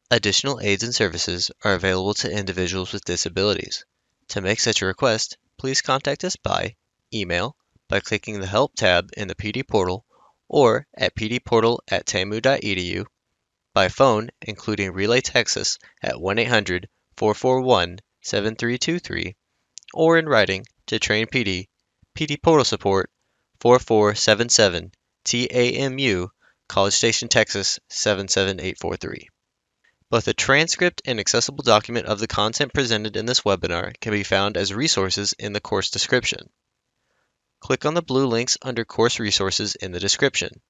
Additional aids and services are available to individuals with disabilities. To make such a request, please contact us by email, by clicking the Help tab in the PD portal, or at pdportal@tamu.edu, by phone, including Relay Texas at 1-800-441-7323, or in writing to Train PD, PD Portal Support, 4477 TAMU, College Station, Texas 77843. Both a transcript and accessible document of the content presented in this webinar can be found as resources in the course description. Click on the blue links under Course Resources in the description.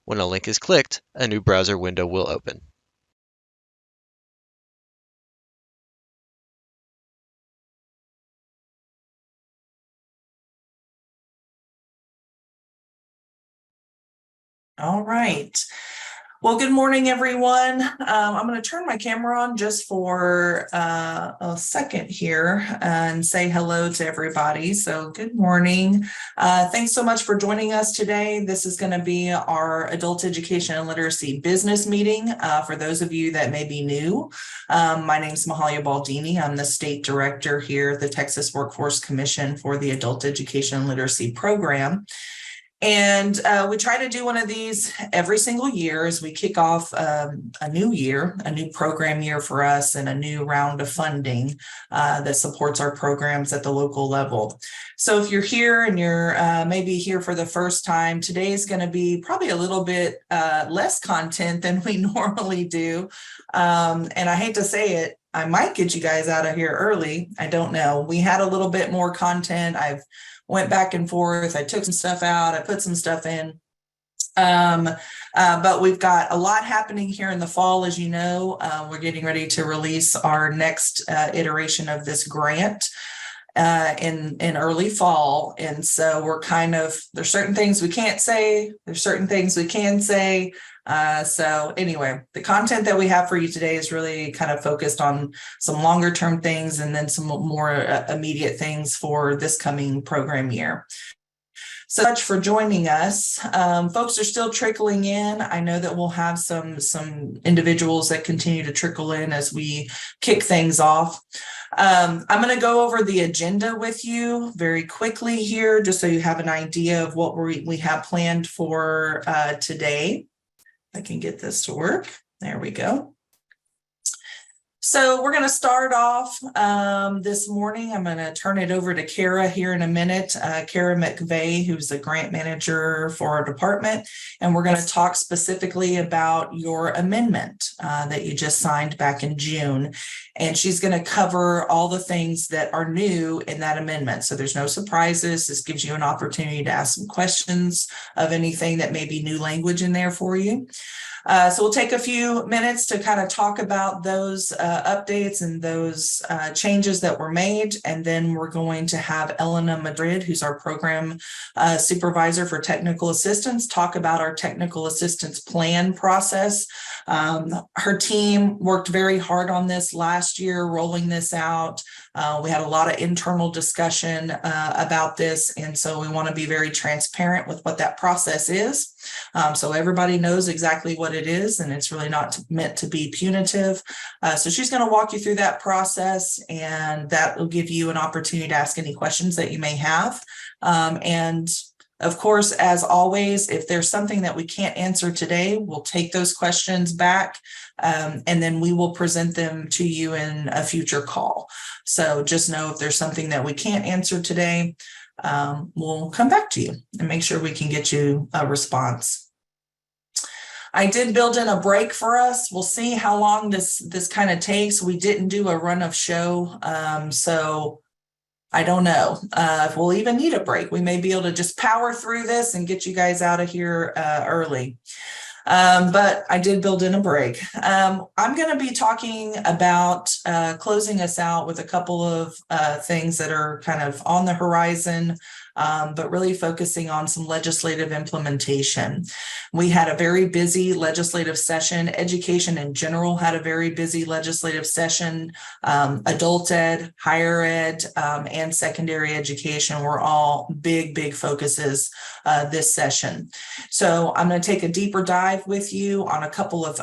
When a link is clicked, a new browser window will open. All right. Well, good morning, everyone. I'm going to turn my camera on just for a second here and say hello to everybody. So good morning. Thanks so much for joining us today. This is going to be our Adult Education and Literacy Business Meeting. For those of you that may be new, my name is Mahalia Baldini. I'm the State Director here at the Texas Workforce Commission for the Adult Education and Literacy Program. And we try to do one of these every single year as we kick off a new year, a new program year for us, and a new round of funding that supports our programs at the local level. So if you're here and you're maybe here for the first time, today is going to be probably a little bit less content than we normally do. And I hate to say it, I might get you guys out of here early. I don't know. We had a little bit more content. I've went back and forth. I took some stuff out. I put some stuff in. But we've got a lot happening here in the fall. As you know, we're getting ready to release our next iteration of this grant in early fall. And so we're there's certain things we can't say. There's certain things we can say. So anyway, the content that we have for you today is really kind of focused on some longer term things and then some more immediate things for this coming program year. So much for joining us. Folks are still trickling in. I know that we'll have some individuals that continue to trickle in as we kick things off. I'm going to go over the agenda with you very quickly here, just so you have an idea of what we have planned for today. I can get this to work. There we go. So we're going to start off this morning. I'm going to turn it over to Kara here in a minute. Kara McVeigh, who's the grant manager for our department. And we're going to talk specifically about your amendment that you just signed back in June. And she's going to cover all the things that are new in that amendment. So there's no surprises. This gives you an opportunity to ask some questions of anything that may be new language in there for you. So we'll take a few minutes to kind of talk about those updates and those changes that were made. And then we're going to have Elena Madrid, who's our program supervisor for technical assistance, talk about our technical assistance plan process. Her team worked very hard on this last year, rolling this out. We had a lot of internal discussion about this. And so we want to be very transparent with what that process is. So everybody knows exactly what it is, and it's really not meant to be punitive. So she's going to walk you through that process, and that will give you an opportunity to ask any questions that you may have. And of course, as always, if there's something that we can't answer today, we'll take those questions back, and then we will present them to you in a future call. So just know if there's something that we can't answer today, we'll come back to you and make sure we can get you a response. I did build in a break for us. We'll see how long this kind of takes. We didn't do a run of show, so I don't know if we'll even need a break. We may be able to just power through this and get you guys out of here early. But I did build in a break. I'm going to be talking about closing us out with a couple of things that are kind of on the horizon but really focusing on some legislative implementation. We had a very busy legislative session. Education in general had a very busy legislative session. Adult ed, higher ed, and secondary education were all big focuses this session. So I'm going to take a deeper dive with you on a couple of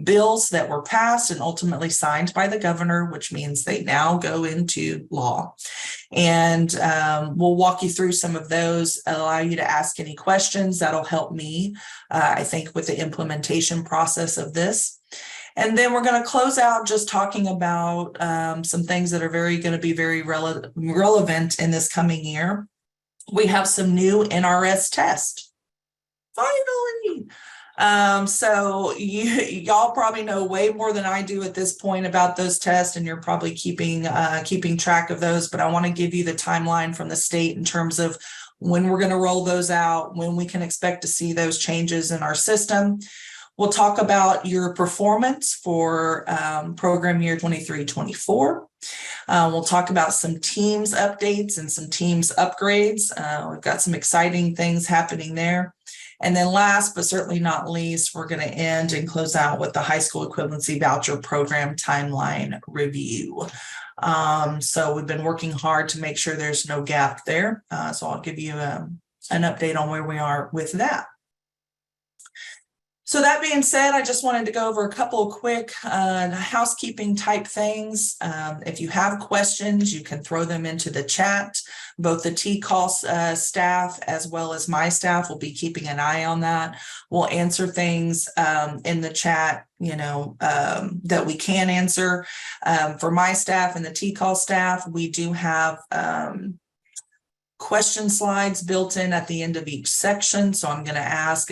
bills that were passed and ultimately signed by the governor, which means they now go into law. And we'll walk you through some of those, allow you to ask any questions. That'll help me, I think, with the implementation process of this. And then we're going to close out just talking about some things that are going to be very relevant in this coming year. We have some new NRS tests. Finally. So y'all probably know way more than I do at this point about those tests, and you're probably keeping track of those. But I want to give you the timeline from the state in terms of when we're going to roll those out, when we can expect to see those changes in our system. We'll talk about your performance for program year 23-24. We'll talk about some teams updates and some teams upgrades. We've got some exciting things happening there. And then last, but certainly not least, we're going to end and close out with the high school equivalency voucher program timeline review. So we've been working hard to make sure there's no gap there. So I'll give you an update on where we are with that. So that being said, I just wanted to go over a couple of quick housekeeping type things. If you have questions, you can throw them into the chat. Both the TCAL staff as well as my staff will be keeping an eye on that. We'll answer things in the chat, that we can answer. For my staff and the TCAL staff, we do have question slides built in at the end of each section. So I'm going to ask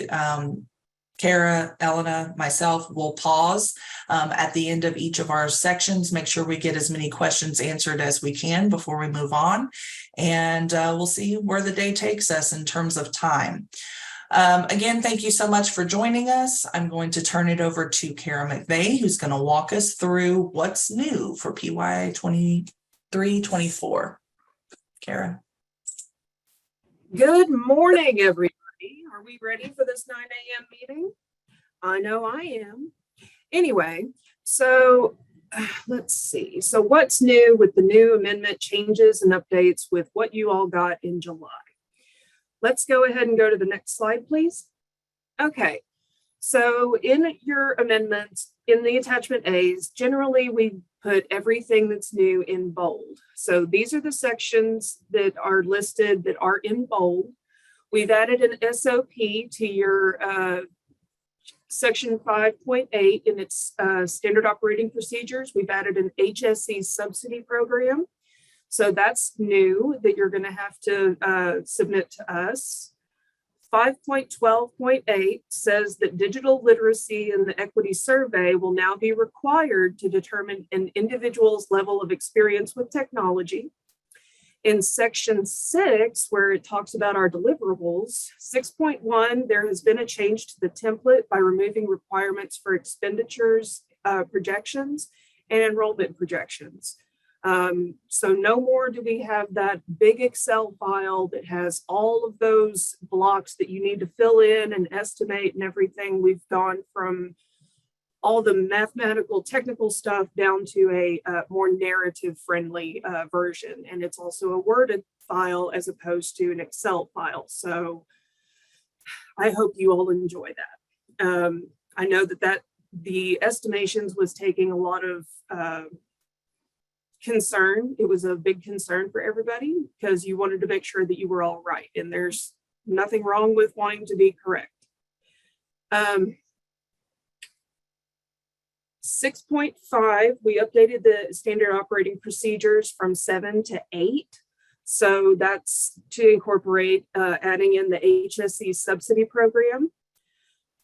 Kara, Elena, myself will pause at the end of each of our sections, make sure we get as many questions answered as we can before we move on. And we'll see where the day takes us in terms of time. Again, thank you so much for joining us. I'm going to turn it over to Kara McVeigh, who's going to walk us through what's new for PY 23-24. Kara. Good morning, everybody. Are we ready for this 9 a.m. meeting? I know I am. Anyway, so let's see. So what's new with the new amendment changes and updates with what you all got in July? Let's go ahead and go to the next slide, please. Okay, so in your amendments, in the attachment A's, generally we put everything that's new in bold. So these are the sections that are listed that are in bold. We've added an SOP to your section 5.8 in its standard operating procedures. We've added an HSE subsidy program. So that's new that you're going to have to submit to us. 5.12.8 says that digital literacy in the equity survey will now be required to determine an individual's level of experience with technology. In section 6, where it talks about our deliverables, 6.1, there has been a change to the template by removing requirements for expenditures projections and enrollment projections. So no more do we have that big Excel file that has all of those blocks that you need to fill in and estimate and everything. We've gone from all the mathematical technical stuff down to a more narrative friendly version. And it's also a Word file as opposed to an Excel file. So I hope you all enjoy that. I know that the estimations was taking a lot of concern. It was a big concern for everybody because you wanted to make sure that you were all right. And there's nothing wrong with wanting to be correct. 6.5, we updated the standard operating procedures from 7 to 8. So that's to incorporate adding in the HSE subsidy program.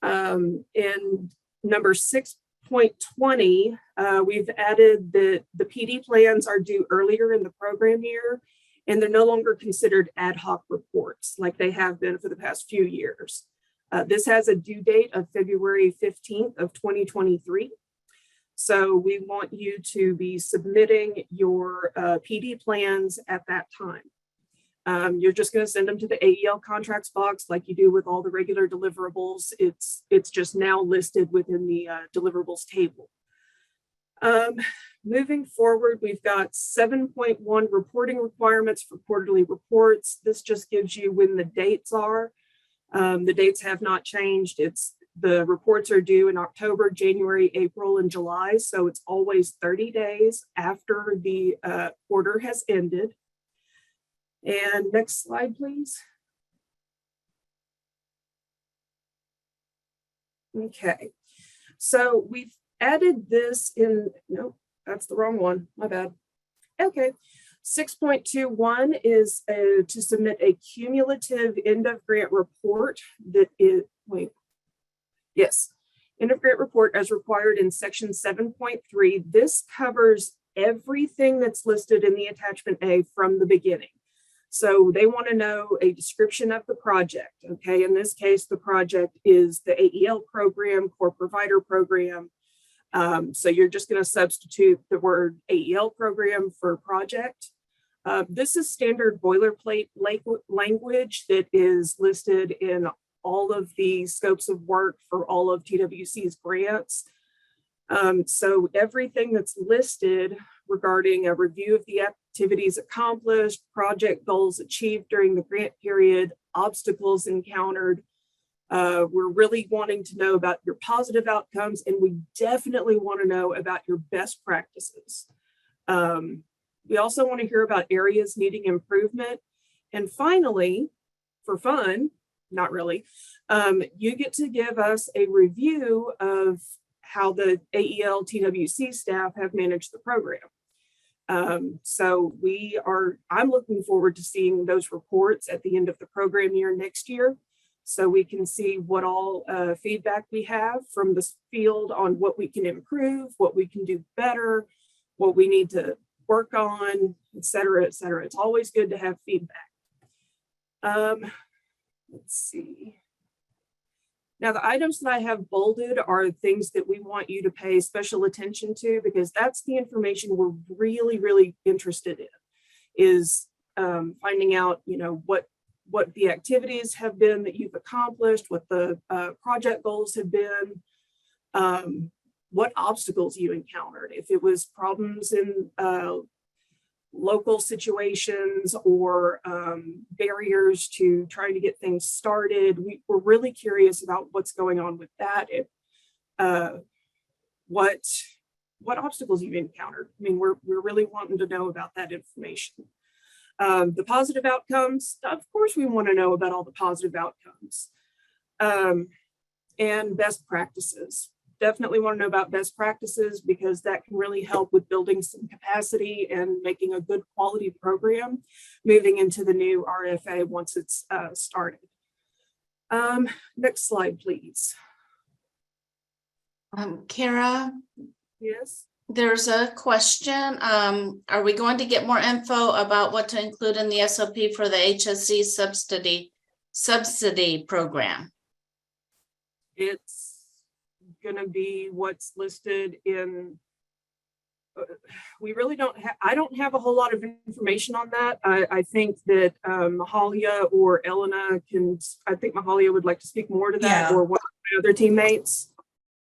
In number 6.20, we've added the PD plans are due earlier in the program year, and they're no longer considered ad hoc reports like they have been for the past few years. This has a due date of February 15th of 2023. So we want you to be submitting your PD plans at that time. You're just going to send them to the AEL contracts box like you do with all the regular deliverables. It's just now listed within the deliverables table. Moving forward, we've got 7.1 reporting requirements for quarterly reports. This just gives you when the dates are. The dates have not changed. The reports are due in October, January, April, and July. So it's always 30 days after the quarter has ended. And next slide, please. Okay, so we've added this in, nope, that's the wrong one, my bad. Okay, 6.21 is to submit a cumulative end of grant report that is, end of grant report as required in section 7.3. This covers everything that's listed in the attachment A from the beginning. So they want to know a description of the project. Okay, in this case, the project is the AEL program, core provider program. So you're just going to substitute the word AEL program for project. This is standard boilerplate language that is listed in all of the scopes of work for all of TWC's grants. So everything that's listed regarding a review of the activities accomplished, project goals achieved during the grant period, obstacles encountered. We're really wanting to know about your positive outcomes, and we definitely want to know about your best practices. We also want to hear about areas needing improvement. And finally, for fun, not really, you get to give us a review of how the AEL TWC staff have managed the program. So I'm looking forward to seeing those reports at the end of the program year next year, so we can see what all feedback we have from the field on what we can improve, what we can do better, what we need to work on, et cetera, et cetera. It's always good to have feedback. Let's see. Now, the items that I have bolded are things that we want you to pay special attention to, because that's the information we're really, really interested in, is finding out, what the activities have been that you've accomplished, what the project goals have been, what obstacles you encountered. If it was problems in local situations or barriers to trying to get things started. We're really curious about what's going on with that. What obstacles you've encountered. I mean, we're really wanting to know about that information. The positive outcomes, of course, we want to know about all the positive outcomes. And best practices. Definitely want to know about best practices, because that can really help with building some capacity and making a good quality program moving into the new RFA once it's started. Next slide, please. Kara? Yes. There's a question. Are we going to get more info about what to include in the SOP for the HSC subsidy program? It's going to be what's listed in. We really don't have, I don't have a whole lot of information on that. I think that Mahalia or Elena can, I think Mahalia would like to speak more to that, or one of my other teammates.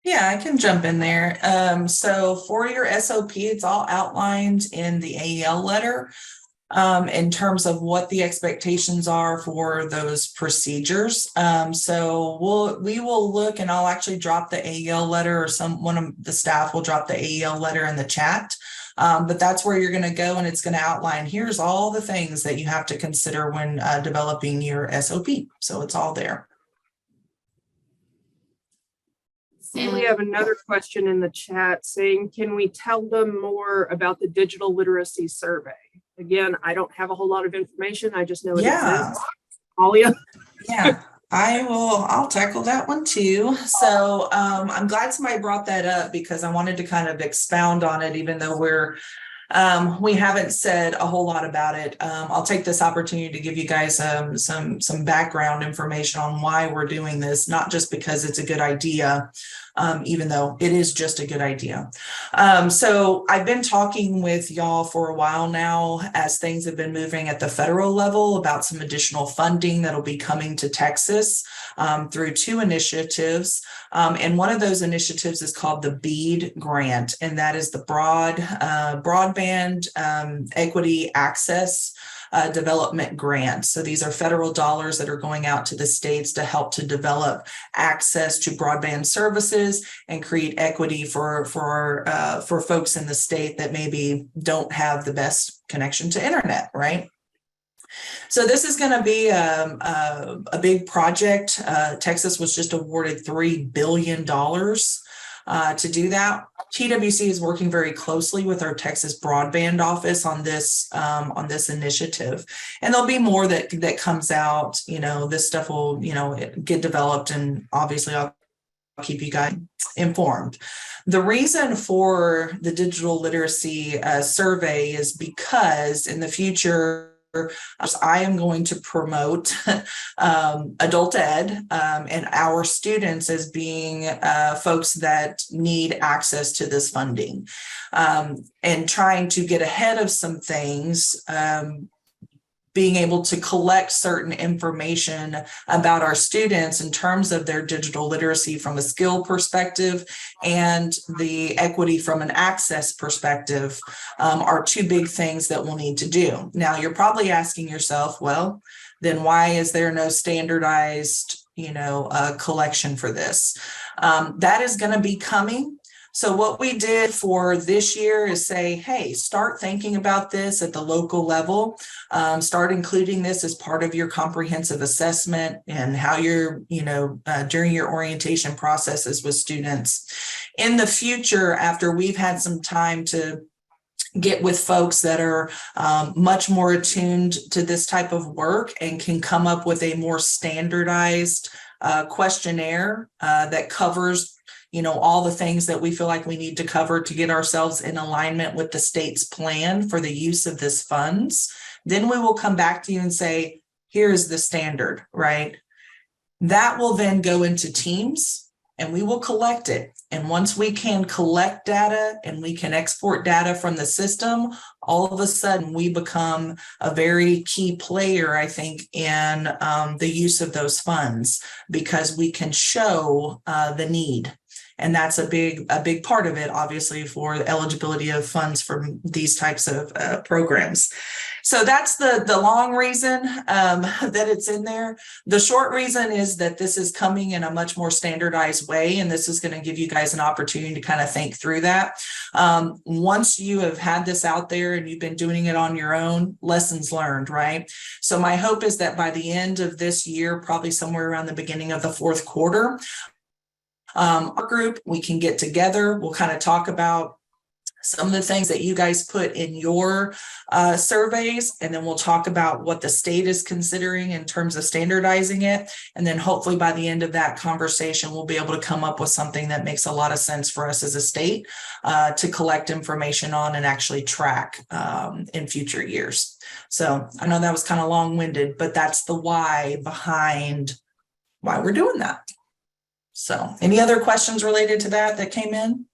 Yeah, I can jump in there. So for your SOP, it's all outlined in the AEL letter in terms of what the expectations are for those procedures. So we will look, and I'll actually drop the AEL letter, or one of the staff will drop the AEL letter in the chat. But that's where you're going to go, and it's going to outline, here's all the things that you have to consider when developing your SOP. So it's all there. See, we have another question in the chat saying, can we tell them more about the digital literacy survey? Again, I don't have a whole lot of information. I just know it exists. Mahalia? Yeah, I'll tackle that one too. So I'm glad somebody brought that up, because I wanted to kind of expound on it, even though we haven't said a whole lot about it. I'll take this opportunity to give you guys some background information on why we're doing this, not just because it's a good idea, even though it is just a good idea. So I've been talking with y'all for a while now as things have been moving at the federal level about some additional funding that'll be coming to Texas through two initiatives. And one of those initiatives is called the BEAD grant, and that is the broadband equity access development grant. So these are federal dollars that are going out to the states to help to develop access to broadband services and create equity for folks in the state that maybe don't have the best connection to internet, right? So this is going to be a big project. Texas was just awarded $3 billion to do that. TWC is working very closely with our Texas broadband office on this initiative, and there'll be more that comes out. This stuff will get developed, and obviously I'll keep you guys informed. The reason for the digital literacy survey is because in the future, I am going to promote adult ed and our students as being folks that need access to this funding, and trying to get ahead of some things, being able to collect certain information about our students in terms of their digital literacy from a skill perspective and the equity from an access perspective are two big things that we'll need to do. Now, you're probably asking yourself, well, then why is there no standardized, collection for this? That is going to be coming. So what we did for this year is say, hey, start thinking about this at the local level. Start including this as part of your comprehensive assessment and how you're, during your orientation processes with students. In the future, after we've had some time to get with folks that are much more attuned to this type of work and can come up with a more standardized questionnaire that covers all the things that we feel like we need to cover to get ourselves in alignment with the state's plan for the use of this funds, then we will come back to you and say, here's the standard, right? That will then go into teams and we will collect it. And once we can collect data and we can export data from the system, all of a sudden we become a very key player, I think, in the use of those funds, because we can show the need. And that's a big part of it, obviously, for the eligibility of funds from these types of programs. So that's the long reason that it's in there. The short reason is that this is coming in a much more standardized way, and this is going to give you guys an opportunity to kind of think through that. Once you have had this out there and you've been doing it on your own, lessons learned, right? So my hope is that by the end of this year, probably somewhere around the beginning of the fourth quarter, our group, we can get together. We'll kind of talk about some of the things that you guys put in your surveys, and then we'll talk about what the state is considering in terms of standardizing it. And then hopefully by the end of that conversation, we'll be able to come up with something that makes a lot of sense for us as a state to collect information on and actually track in future years. So I know that was kind of long-winded, but that's the why behind why we're doing that. So any other questions related to that came in?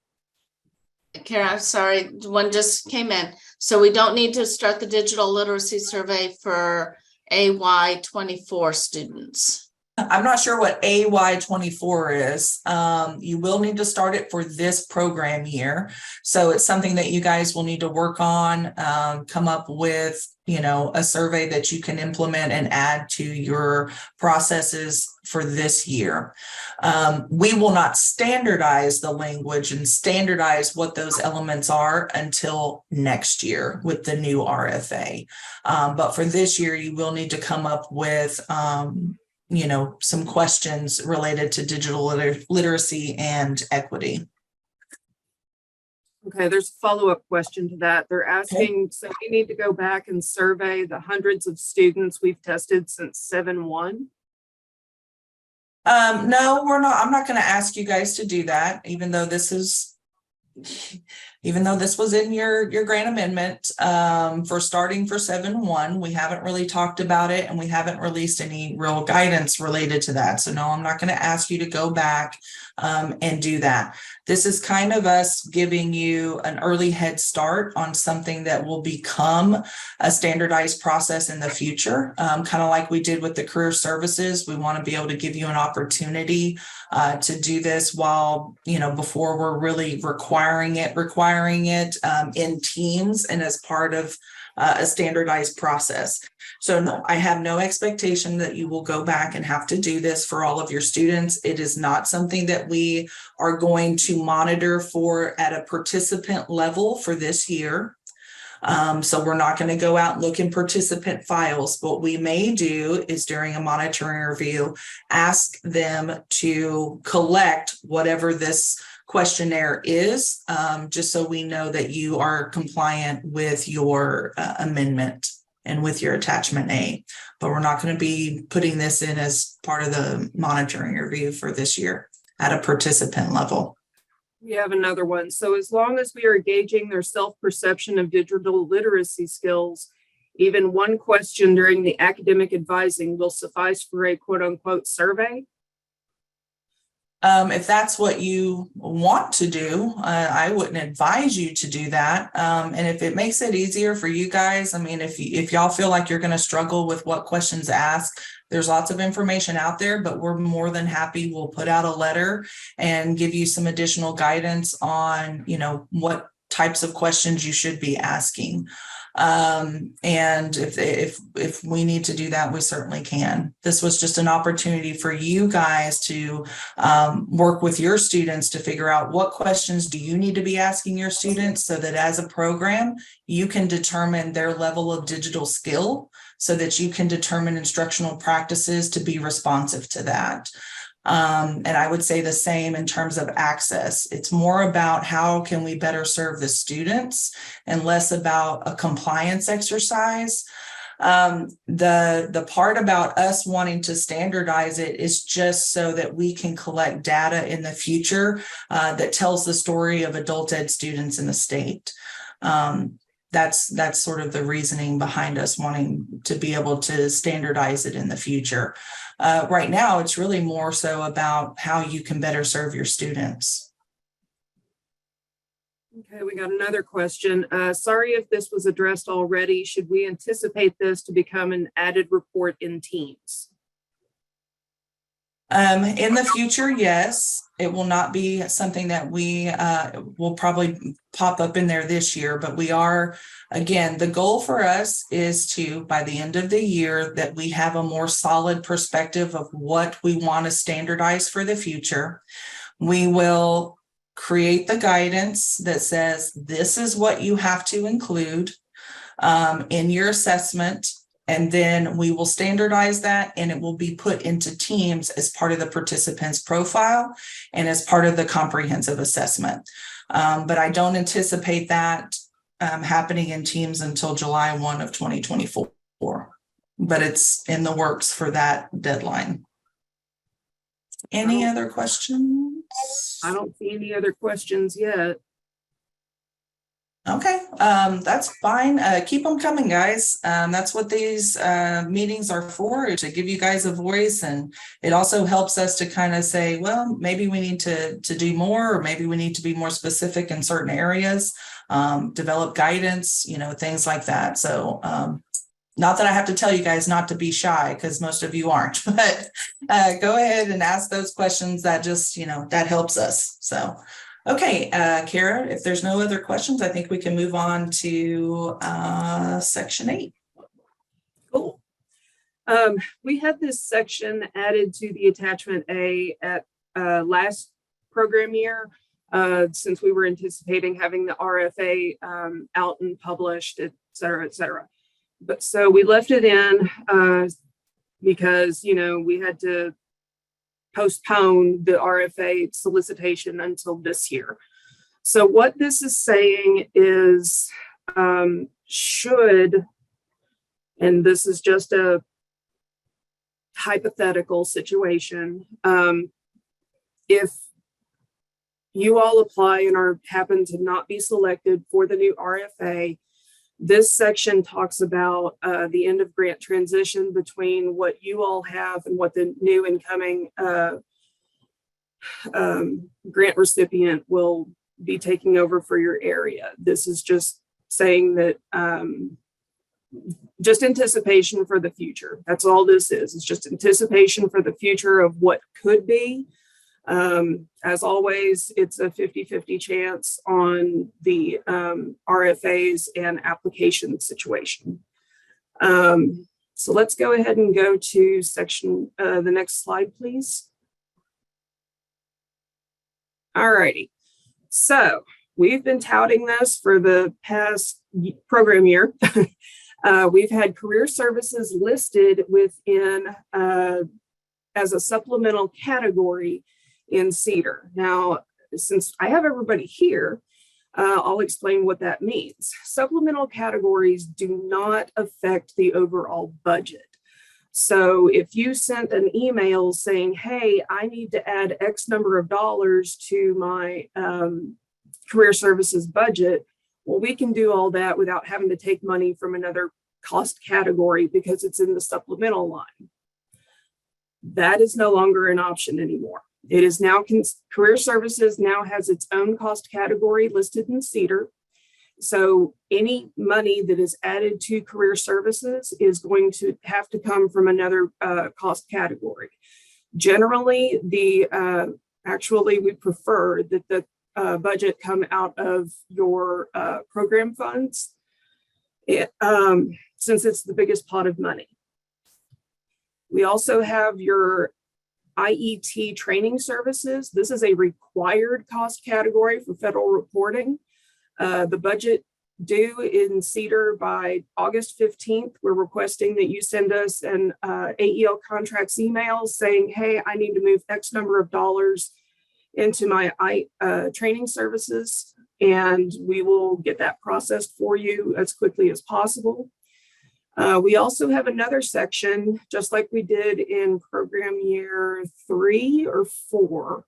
Kara, I'm sorry, one just came in. So we don't need to start the digital literacy survey for AY 24 students. I'm not sure what AY 24 is. You will need to start it for this program year. So it's something that you guys will need to work on, come up with, a survey that you can implement and add to your processes for this year. We will not standardize the language and standardize what those elements are until next year with the new RFA. But for this year, you will need to come up with some questions related to digital literacy and equity. Okay, there's a follow-up question to that. They're asking, so we need to go back and survey the hundreds of students we've tested since 7-1? No, we're not. I'm not going to ask you guys to do that, even though this was in your grant amendment for starting for 7-1. We haven't really talked about it, and we haven't released any real guidance related to that. So no, I'm not going to ask you to go back and do that. This is kind of us giving you an early head start on something that will become a standardized process in the future, kind of like we did with the career services. We want to be able to give you an opportunity to do this while, before we're really requiring it in teams and as part of a standardized process. So no, I have no expectation that you will go back and have to do this for all of your students. It is not something that we are going to monitor for at a participant level for this year. So we're not going to go out and look in participant files. What we may do is during a monitoring review, ask them to collect whatever this questionnaire is, just so we know that you are compliant with your amendment and with your attachment A. But we're not going to be putting this in as part of the monitoring review for this year at a participant level. We have another one. So as long as we are gauging their self-perception of digital literacy skills, even one question during the academic advising will suffice for a quote unquote survey. If that's what you want to do, I wouldn't advise you to do that. And if it makes it easier for you guys, I mean, if y'all feel like you're going to struggle with what questions to ask, there's lots of information out there, but we're more than happy. We'll put out a letter and give you some additional guidance on, what types of questions you should be asking. And if we need to do that, we certainly can. This was just an opportunity for you guys to work with your students to figure out what questions do you need to be asking your students, so that as a program, you can determine their level of digital skill, so that you can determine instructional practices to be responsive to that. And I would say the same in terms of access. It's more about how can we better serve the students and less about a compliance exercise. The part about us wanting to standardize it is just so that we can collect data in the future that tells the story of adult ed students in the state. That's sort of the reasoning behind us wanting to be able to standardize it in the future. Right now, it's really more so about how you can better serve your students. Okay, we got another question. Sorry if this was addressed already. Should we anticipate this to become an added report in Teams? In the future, yes. It will not be something that we will probably pop up in there this year, but we are, again, the goal for us is to, by the end of the year, that we have a more solid perspective of what we want to standardize for the future. We will create the guidance that says this is what you have to include in your assessment. And then we will standardize that, and it will be put into Teams as part of the participant's profile and as part of the comprehensive assessment. But I don't anticipate that happening in Teams until July 1 of 2024. But it's in the works for that deadline. Any other questions? I don't see any other questions yet. Okay, that's fine. Keep them coming, guys. That's what these meetings are for, to give you guys a voice. And it also helps us to kind of say, well, maybe we need to do more, or maybe we need to be more specific in certain areas, develop guidance, things like that. So not that I have to tell you guys not to be shy, because most of you aren't, but go ahead and ask those questions. That just, that helps us. So okay, Kara, if there's no other questions, I think we can move on to section 8. Cool. We had this section added to the attachment A at last program year, since we were anticipating having the RFA out and published, et cetera, et cetera. But so we left it in because, we had to postpone the RFA solicitation until this year. So what this is saying is should, and this is just a hypothetical situation, if you all apply and happen to not be selected for the new RFA, this section talks about the end of grant transition between what you all have and what the new incoming grant recipient will be taking over for your area. This is just saying that just anticipation for the future. That's all this is. It's just anticipation for the future of what could be. As always, it's a 50-50 chance on the RFAs and application situation. So let's go ahead and go to section, the next slide, please. All righty. So we've been touting this for the past program year. We've had career services listed within as a supplemental category in CEDAR. Now, since I have everybody here, I'll explain what that means. Supplemental categories do not affect the overall budget. So if you sent an email saying, hey, I need to add X number of dollars to my career services budget, well, we can do all that without having to take money from another cost category because it's in the supplemental line. That is no longer an option anymore. It is now, career services now has its own cost category listed in CEDAR. So any money that is added to career services is going to have to come from another cost category. Generally, actually we prefer that the budget come out of your program funds, since it's the biggest pot of money. We also have your IET training services. This is a required cost category for federal reporting. The budget due in CEDAR by August 15th. We're requesting that you send us an AEL contracts email saying, hey, I need to move X number of dollars into my training services, and we will get that processed for you as quickly as possible. We also have another section, just like we did in program year 3 or 4,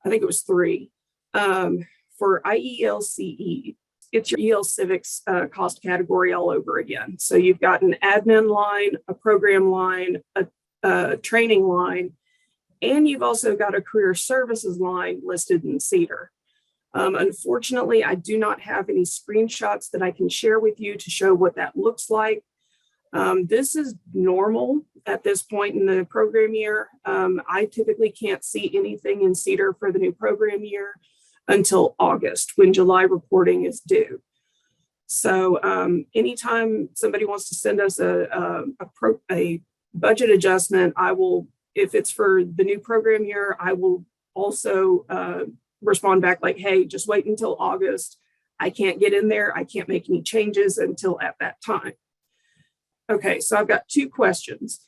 I think it was 3, for IEL CE. It's your EL Civics cost category all over again. So you've got an admin line, a program line, a training line, and you've also got a career services line listed in CEDAR. Unfortunately, I do not have any screenshots that I can share with you to show what that looks like. This is normal at this point in the program year. I typically can't see anything in CEDAR for the new program year until August, when July reporting is due. So anytime somebody wants to send us a budget adjustment, I will, if it's for the new program year, I will also respond back like, hey, just wait until August. I can't get in there. I can't make any changes until at that time. Okay, so I've got 2 questions.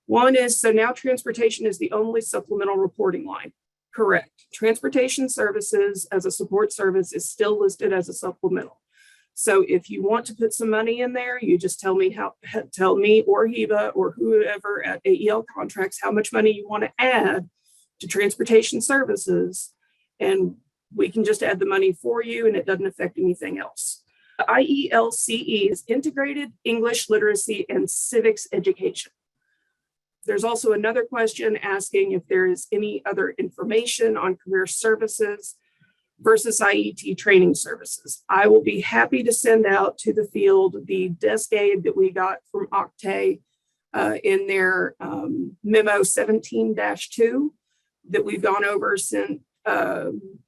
One is, so now transportation is the only supplemental reporting line. Correct. Transportation services as a support service is still listed as a supplemental. So if you want to put some money in there, you just tell me or HEBA or whoever at AEL contracts how much money you want to add to transportation services, and we can just add the money for you, and it doesn't affect anything else. The IEL CE is Integrated English Literacy and Civics Education. There's also another question asking if there is any other information on career services versus IET training services. I will be happy to send out to the field the desk aid that we got from Octay in their memo 17-2 that we've gone over since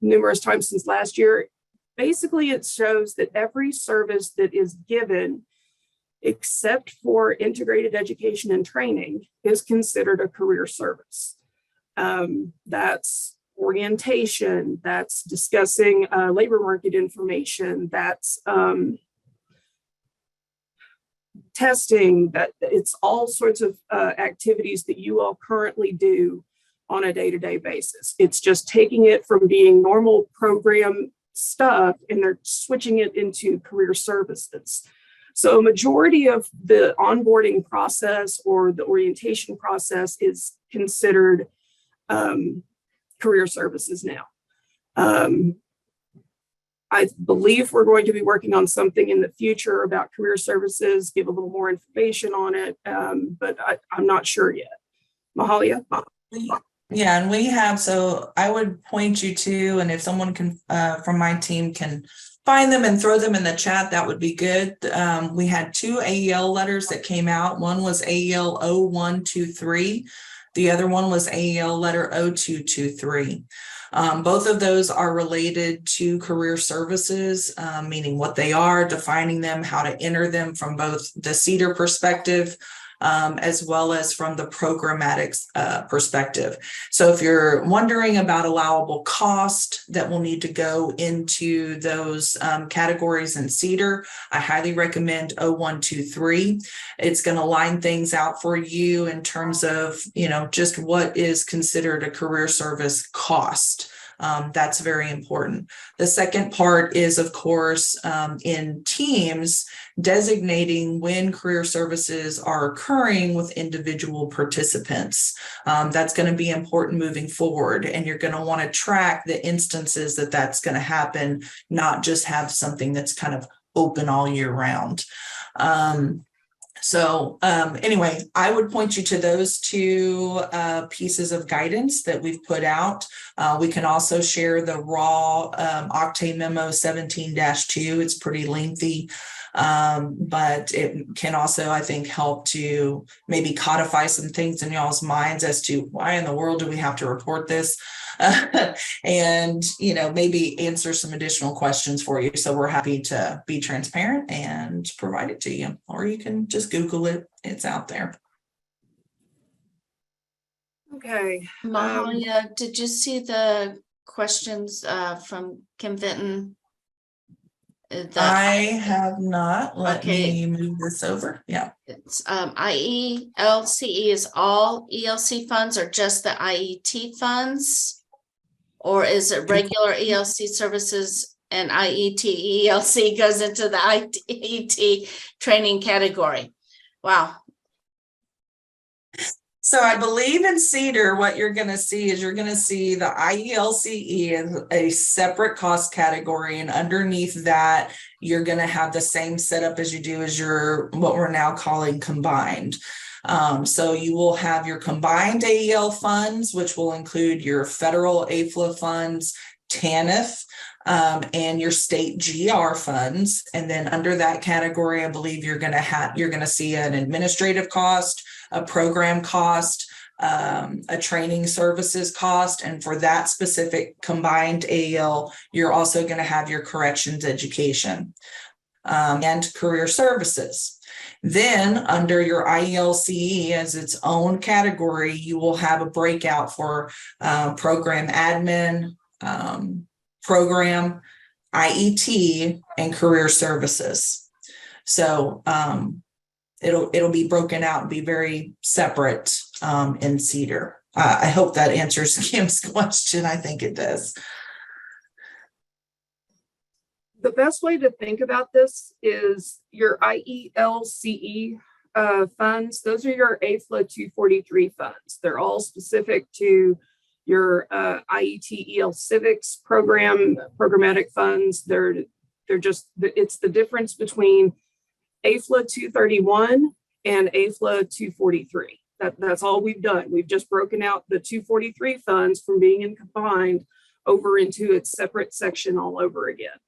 numerous times since last year. Basically, it shows that every service that is given, except for integrated education and training, is considered a career service. That's orientation, that's discussing labor market information, that's testing, that it's all sorts of activities that you all currently do on a day-to-day basis. It's just taking it from being normal program stuff and they're switching it into career services. So a majority of the onboarding process or the orientation process is considered career services now. I believe we're going to be working on something in the future about career services, give a little more information on it, but I'm not sure yet. Mahalia? Yeah, and we have, so I would point you to, and if someone can, from my team can find them and throw them in the chat, that would be good. We had two AEL letters that came out. One was AEL 0123. The other one was AEL letter 0223. Both of those are related to career services, meaning what they are, defining them, how to enter them from both the CEDAR perspective, as well as from the programmatic perspective. So if you're wondering about allowable cost that will need to go into those categories in CEDAR, I highly recommend 0123. It's going to line things out for you in terms of, just what is considered a career service cost. That's very important. The second part is, of course, in teams, designating when career services are occurring with individual participants. That's going to be important moving forward, and you're going to want to track the instances that that's going to happen, not just have something that's kind of open all year round. Anyway, I would point you to those two pieces of guidance that we've put out. We can also share the raw Octane Memo 17-2. It's pretty lengthy, but it can also, I think, help to maybe codify some things in y'all's minds as to why in the world do we have to report this? And, maybe answer some additional questions for you. So we're happy to be transparent and provide it to you, or you can just Google it. It's out there. Okay. Mahalia, did you see the questions from Kim Vinton? I have not. Let me move this over. Yeah. It's IELCE is all ELC funds or just the IET funds? Or is it regular ELC services and IET ELC goes into the IET training category? Wow. So I believe in CEDAR, what you're going to see is you're going to see the IELCE as a separate cost category. And underneath that, you're going to have the same setup as you do as your, what we're now calling combined. So you will have your combined AEL funds, which will include your federal AFLA funds, TANF, and your state GR funds. And then under that category, I believe you're going to see an administrative cost, a program cost, a training services cost. And for that specific combined AEL, you're also going to have your corrections education and career services. Then under your IELCE as its own category, you will have a breakout for program admin, program, IET, and career services. So it'll be broken out and be very separate in CEDAR. I hope that answers Kim's question. I think it does. The best way to think about this is your IELCE funds. Those are your AFLA 243 funds. They're all specific to your IET EL Civics programmatic funds. They're just, it's the difference between AFLA 231 and AFLA 243. That's all we've done. We've just broken out the 243 funds from being in combined over into its separate section all over again.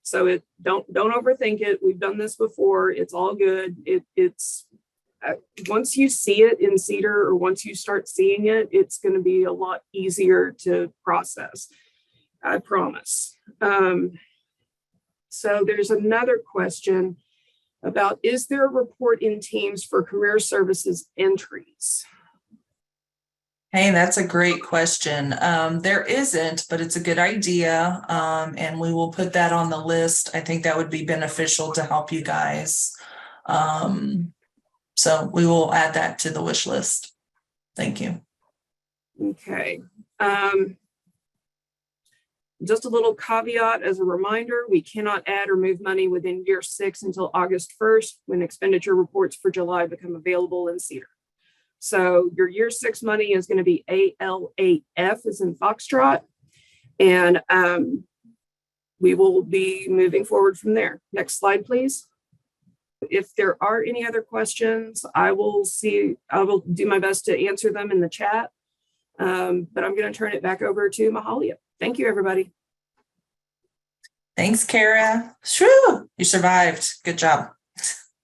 So don't overthink it. We've done this before. It's all good. It's once you see it in CEDAR, or once you start seeing it, it's going to be a lot easier to process. I promise. So there's another question about, is there a report in Teams for career services entries? Hey, that's a great question. There isn't, but it's a good idea. And we will put that on the list. I think that would be beneficial to help you guys. So we will add that to the wish list. Thank you. Okay. Just a little caveat as a reminder, we cannot add or move money within year 6 until August 1st, when expenditure reports for July become available in CEDAR. So your year 6 money is going to be AL8F as in Foxtrot. And we will be moving forward from there. Next slide, please. If there are any other questions, I will do my best to answer them in the chat. But I'm going to turn it back over to Mahalia. Thank you, everybody. Thanks, Kara. Shoo, you survived. Good job.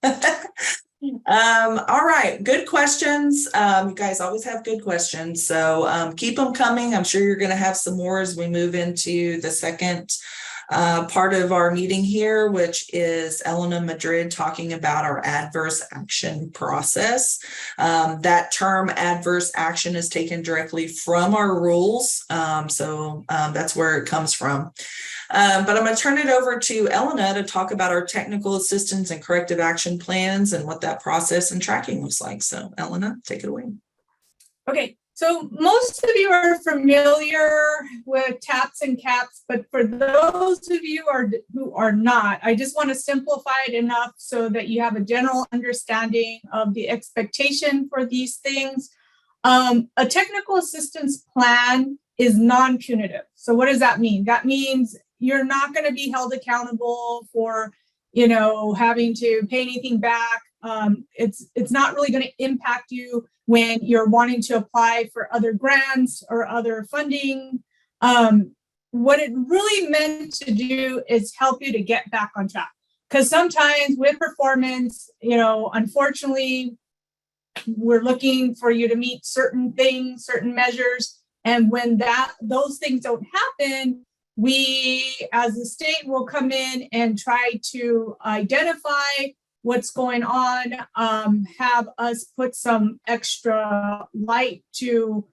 All right, good questions. You guys always have good questions, so keep them coming. I'm sure you're going to have some more as we move into the second part of our meeting here, which is Elena Madrid talking about our adverse action process. That term adverse action is taken directly from our rules, so that's where it comes from. But I'm going to turn it over to Elena to talk about our technical assistance and corrective action plans and what that process and tracking looks like. So Elena, take it away. Okay, so most of you are familiar with TAPs and CAPs, but for those of you who are not, I just want to simplify it enough so that you have a general understanding of the expectation for these things. A technical assistance plan is non-punitive. So what does that mean? That means you're not going to be held accountable for, having to pay anything back. It's not really going to impact you when you're wanting to apply for other grants or other funding. What it really meant to do is help you to get back on track. Because sometimes with performance, unfortunately, we're looking for you to meet certain things, certain measures. And when those things don't happen, we as a state will come in and try to identify what's going on, have us put some extra light to,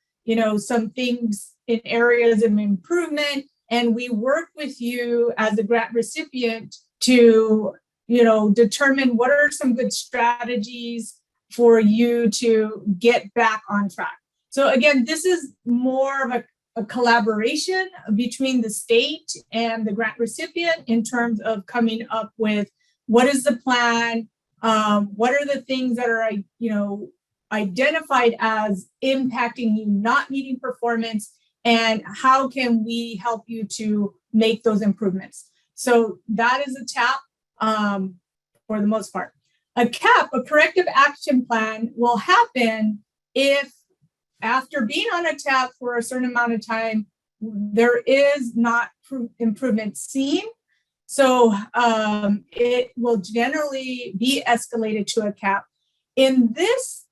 some things in areas of improvement. And we work with you as a grant recipient to, determine what are some good strategies for you to get back on track. So again, this is more of a collaboration between the state and the grant recipient in terms of coming up with what is the plan, what are the things that are, identified as impacting you not meeting performance, and how can we help you to make those improvements. So that is a TAP for the most part. A CAP, a corrective action plan, will happen if after being on a TAP for a certain amount of time, there is not improvement seen. So it will generally be escalated to a CAP. In this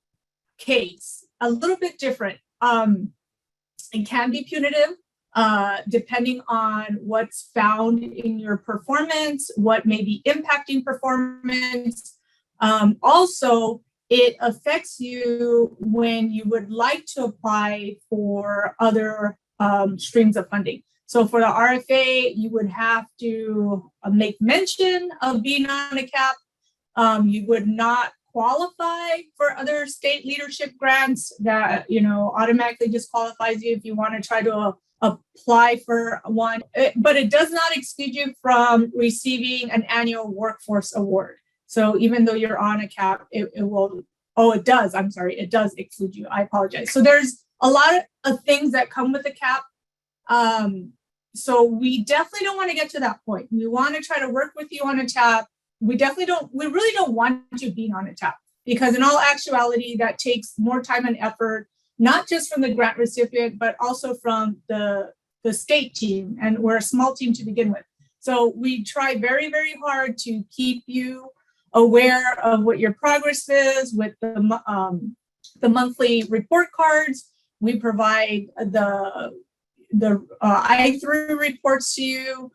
case, a little bit different. It can be punitive, depending on what's found in your performance, what may be impacting performance. Also, it affects you when you would like to apply for other streams of funding. So for the RFA, you would have to make mention of being on a CAP. You would not qualify for other state leadership grants that, automatically disqualifies you if you want to try to apply for one. But it does not exclude you from receiving an annual workforce award. So even though you're on a CAP, it will, it does. I'm sorry, it does exclude you. I apologize. So there's a lot of things that come with a CAP. So we definitely don't want to get to that point. We want to try to work with you on a TAP. We really don't want you being on a TAP, because in all actuality, that takes more time and effort, not just from the grant recipient, but also from the state team. And we're a small team to begin with. So we try very, very hard to keep you aware of what your progress is with the monthly report cards. We provide the I-through reports to you.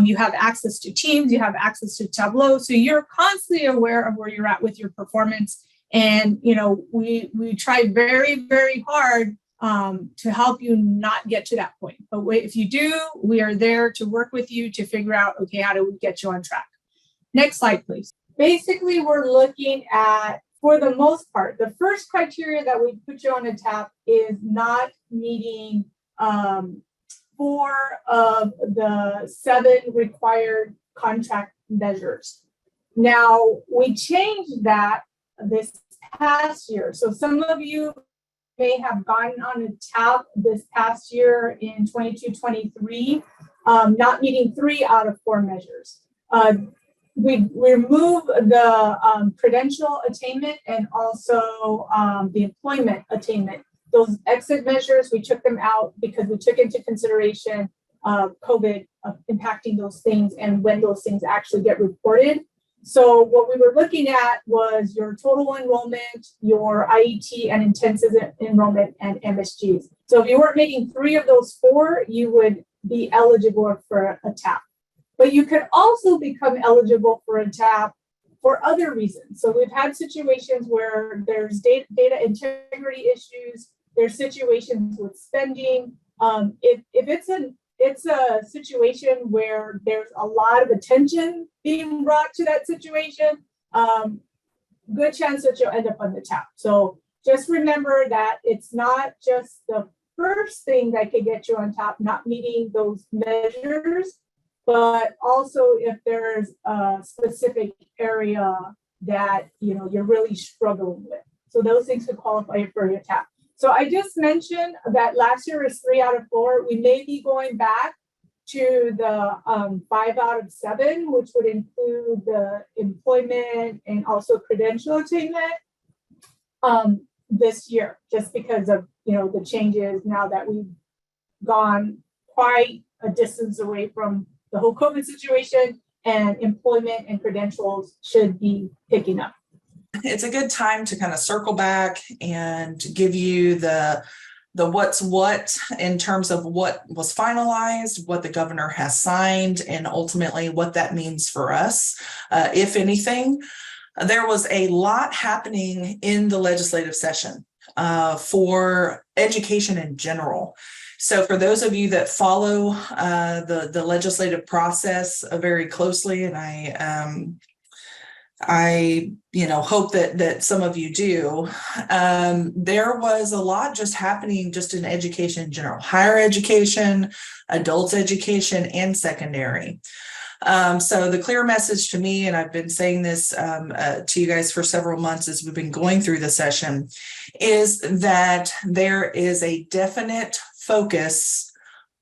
You have access to Teams, you have access to Tableau. So you're constantly aware of where you're at with your performance. And, we try very, very hard to help you not get to that point. But if you do, we are there to work with you to figure out, okay, how do we get you on track? Next slide, please. Basically, we're looking at, for the most part, the first criteria that we put you on a TAP is not meeting 4 of the 7 required contract measures. Now, we changed that this past year. So some of you may have gotten on a TAP this past year in 22-23, not meeting 3 out of 4 measures. We remove the credential attainment and also the employment attainment. Those exit measures, we took them out because we took into consideration COVID impacting those things and when those things actually get reported. So what we were looking at was your total enrollment, your IET and intensive enrollment, and MSGs. So if you weren't making 3 of those 4, you would be eligible for a TAP. But you could also become eligible for a TAP for other reasons. So we've had situations where there's data integrity issues, there's situations with spending. If it's a situation where there's a lot of attention being brought to that situation, good chance that you'll end up on the TAP. So just remember that it's not just the first thing that could get you on TAP, not meeting those measures, but also if there's a specific area that you're really struggling with. So those things could qualify for your TAP. So I just mentioned that last year was 3 out of 4. We may be going back to the 5 out of 7, which would include the employment and also credential attainment this year, just because of the changes now that we've gone quite a distance away from the whole COVID situation, and employment and credentials should be picking up. It's a good time to kind of circle back and give you the what's what in terms of what was finalized, what the governor has signed, and ultimately what that means for us, if anything. There was a lot happening in the legislative session for education in general. So for those of you that follow the legislative process very closely, and I hope that some of you do, there was a lot just happening just in education in general, higher education, adult education, and secondary. So the clear message to me, and I've been saying this to you guys for several months as we've been going through the session, is that there is a definite focus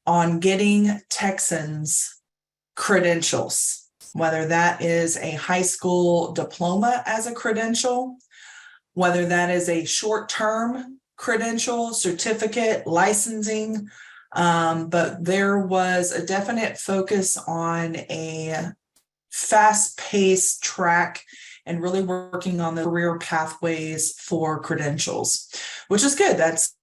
on getting Texans credentials, whether that is a high school diploma as a credential, whether that is a short-term credential, certificate, licensing. But there was a definite focus on a fast-paced track and really working on the career pathways for credentials, which is good. That's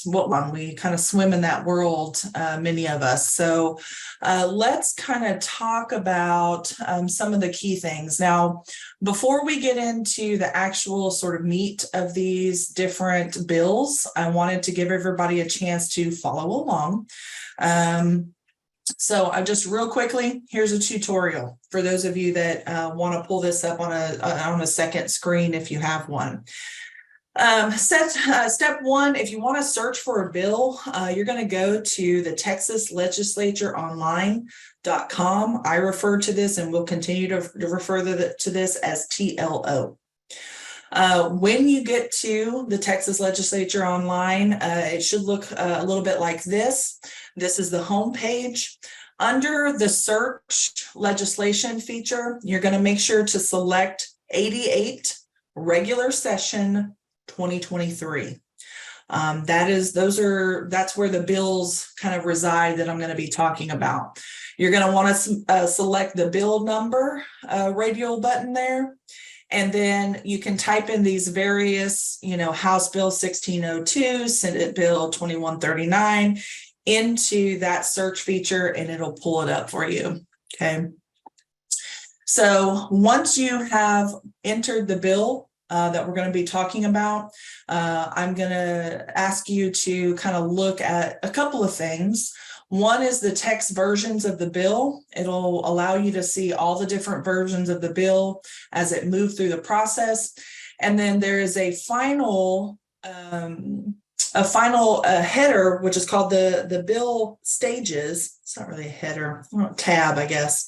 what we kind of swim in that world, many of us. So let's kind of talk about some of the key things. Now, before we get into the actual sort of meat of these different bills, I wanted to give everybody a chance to follow along. So I just real quickly, here's a tutorial for those of you that want to pull this up on a second screen if you have one. Step 1, if you want to search for a bill, you're going to go to the Texas Legislature Online.com. I refer to this and will continue to refer to this as TLO. When you get to the Texas Legislature Online, it should look a little bit like this. This is the home page. Under the search legislation feature, you're going to make sure to select 88 regular session 2023. That's where the bills kind of reside that I'm going to be talking about. You're going to want to select the bill number radial button there, and then you can type in these various, House Bill 1602, Senate Bill 2139 into that search feature, and it'll pull it up for you. Okay. So once you have entered the bill that we're going to be talking about, I'm going to ask you to kind of look at a couple of things. One is the text versions of the bill. It'll allow you to see all the different versions of the bill as it moves through the process. And then there is a final header, which is called the bill stages. It's not really a header, tab, I guess.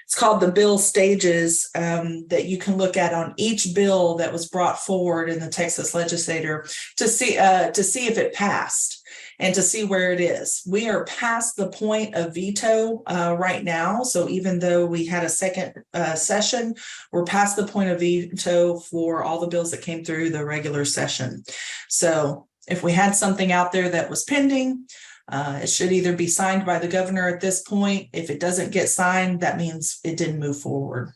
It's called the bill stages that you can look at on each bill that was brought forward in the Texas legislature to see if it passed and to see where it is. We are past the point of veto right now. So even though we had a second session, we're past the point of veto for all the bills that came through the regular session. So If we had something out there that was pending, it should either be signed by the governor at this point. If it doesn't get signed, that means it didn't move forward.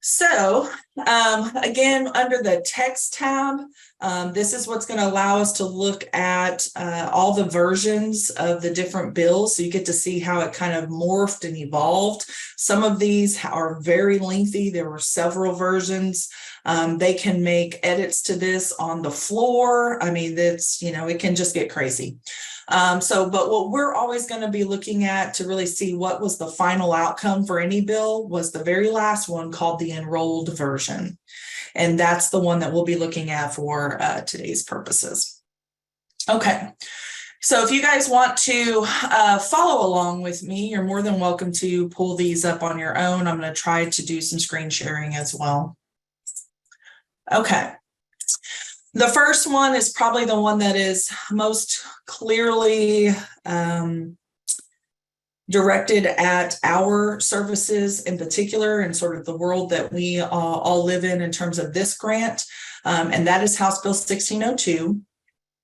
So again, under the text tab, this is what's going to allow us to look at all the versions of the different bills. So you get to see how it kind of morphed and evolved. Some of these are very lengthy. There were several versions. They can make edits to this on the floor. I mean, that's, you know, it can just get crazy. But what we're always going to be looking at to really see what was the final outcome for any bill was the very last one, called the enrolled version. And that's the one that we'll be looking at for today's purposes. Okay. So if you guys want to follow along with me, you're more than welcome to pull these up on your own. I'm going to try to do some screen sharing as well. Okay. The first one is probably the one that is most clearly directed at our services in particular, and sort of the world that we all live in terms of this grant. And that is House Bill 1602.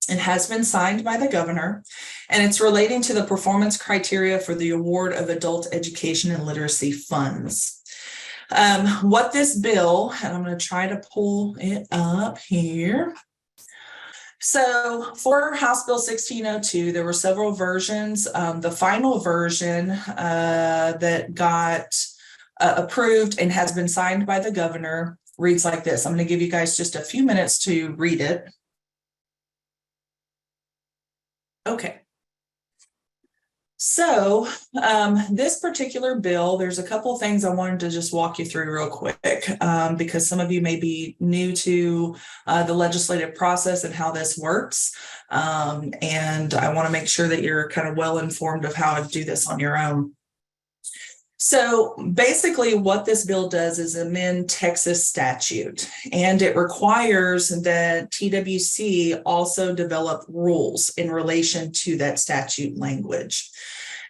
It has been signed by the governor, and it's relating to the performance criteria for the award of adult education and literacy funds. What this bill, and I'm going to try to pull it up here. So for House Bill 1602, there were several versions. The final version that got approved and has been signed by the governor reads like this. I'm going to give you guys just a few minutes to read it. Okay. So this particular bill, there's a couple of things I wanted to just walk you through real quick because some of you may be new to the legislative process and how this works. And I want to make sure that you're kind of well informed of how to do this on your own. So basically what this bill does is amend Texas statute, and it requires that TWC also develop rules in relation to that statute language.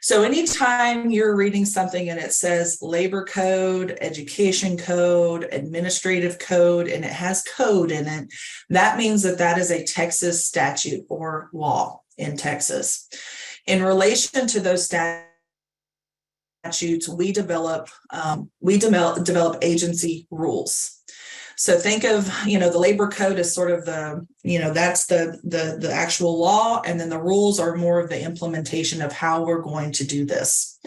So anytime you're reading something and it says labor code, education code, administrative code, and it has code in it, that means that that is a Texas statute or law in Texas. In relation to those statutes, we develop agency rules. So think of, the labor code as sort of the, that's the actual law, and then the rules are more of the implementation of how we're going to do this.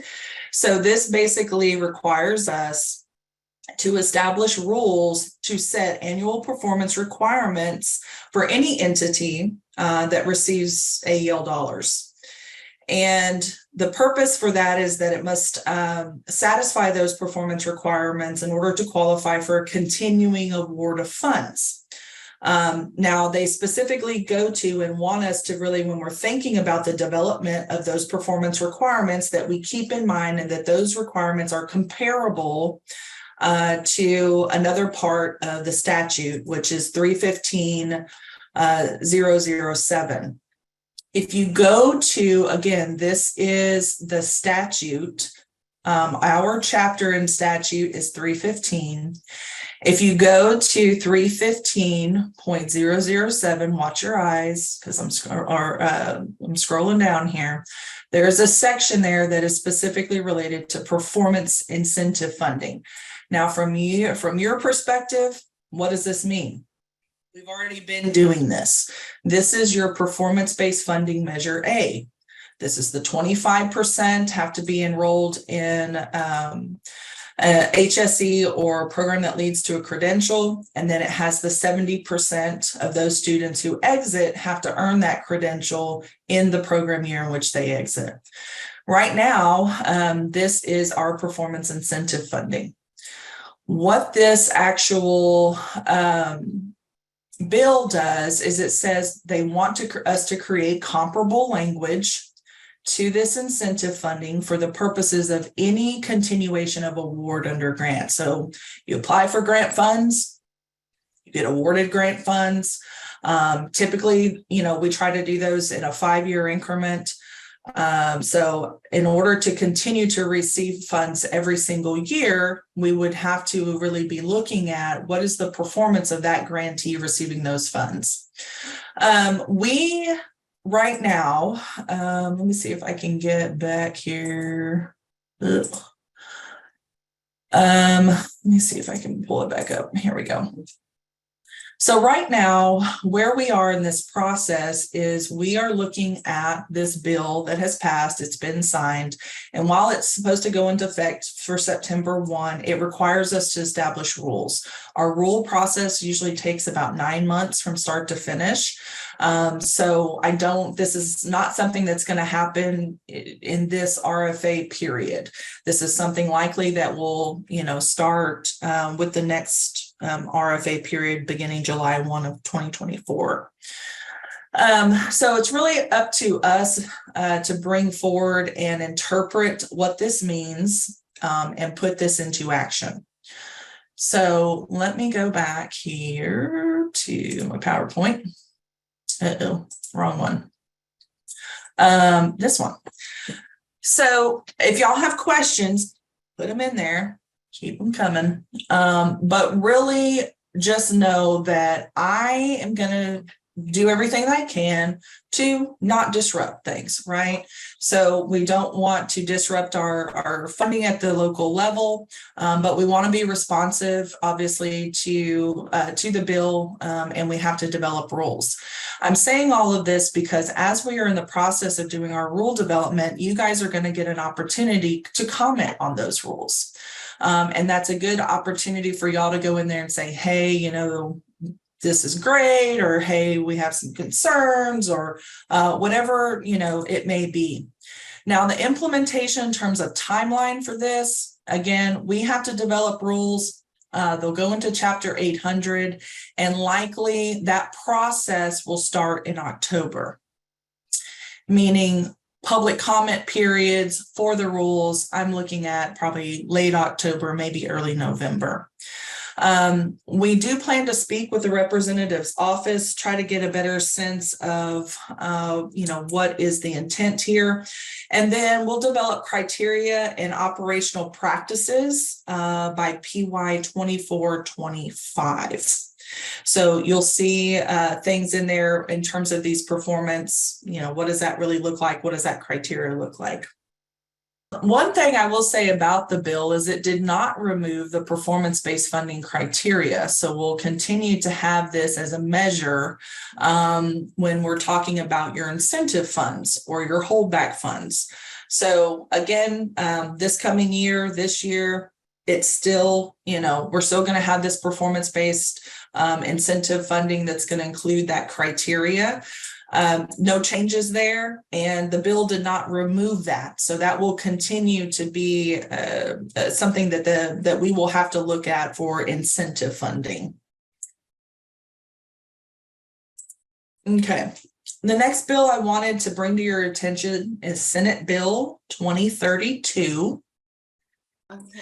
So this basically requires us to establish rules to set annual performance requirements for any entity that receives AEL dollars. And the purpose for that is that it must satisfy those performance requirements in order to qualify for a continuing award of funds. Now, they specifically go to and want us to really, when we're thinking about the development of those performance requirements, that we keep in mind and that those requirements are comparable to another part of the statute, which is 315.007. If you go to, again, this is the statute, our chapter in statute is 315. If you go to 315.007, watch your eyes, because I'm scrolling down here. There's a section there that is specifically related to performance incentive funding. Now, from your perspective, what does this mean? We've already been doing this. This is your performance-based funding measure A. This is the 25% have to be enrolled in HSE or a program that leads to a credential. And then it has the 70% of those students who exit have to earn that credential in the program year in which they exit. Right now, this is our performance incentive funding. What this actual bill does is it says they want us to create comparable language to this incentive funding for the purposes of any continuation of award under grant. So you apply for grant funds, you get awarded grant funds. Typically, we try to do those in a 5-year increment. So in order to continue to receive funds every single year, we would have to really be looking at what is the performance of that grantee receiving those funds. We right now, let me see if I can get back here. Ugh. Let me see if I can pull it back up. Here we go. So right now, where we are in this process is we are looking at this bill that has passed, it's been signed, and while it's supposed to go into effect for September 1, it requires us to establish rules. Our rule process usually takes about 9 months from start to finish. So this is not something that's going to happen in this RFA period. This is something likely that will, start with the next RFA period beginning July 1 of 2024. So it's really up to us to bring forward and interpret what this means and put this into action. So let me go back here to my PowerPoint. Wrong one. This one. So if y'all have questions, put them in there. Keep them coming. But really just know that I am going to do everything that I can to not disrupt things, right? So we don't want to disrupt our funding at the local level, but we want to be responsive, obviously, to the bill, and we have to develop rules. I'm saying all of this because as we are in the process of doing our rule development, you guys are going to get an opportunity to comment on those rules. And that's a good opportunity for y'all to go in there and say, hey, this is great, or hey, we have some concerns, or whatever, it may be. Now, the implementation in terms of timeline for this, again, we have to develop rules. They'll go into chapter 800, and likely that process will start in October, meaning public comment periods for the rules. I'm looking at probably late October, maybe early November. We do plan to speak with the representative's office, try to get a better sense of, what is the intent here. And then we'll develop criteria and operational practices by PY 24-25. So you'll see things in there in terms of these performance, what does that really look like? What does that criteria look like? One thing I will say about the bill is it did not remove the performance-based funding criteria. So we'll continue to have this as a measure when we're talking about your incentive funds or your holdback funds. So again, this coming year, this year, it's still, we're still going to have this performance-based incentive funding that's going to include that criteria. No changes there, and the bill did not remove that. So that will continue to be something that we will have to look at for incentive funding. Okay. The next bill I wanted to bring to your attention is Senate Bill 2032. Okay.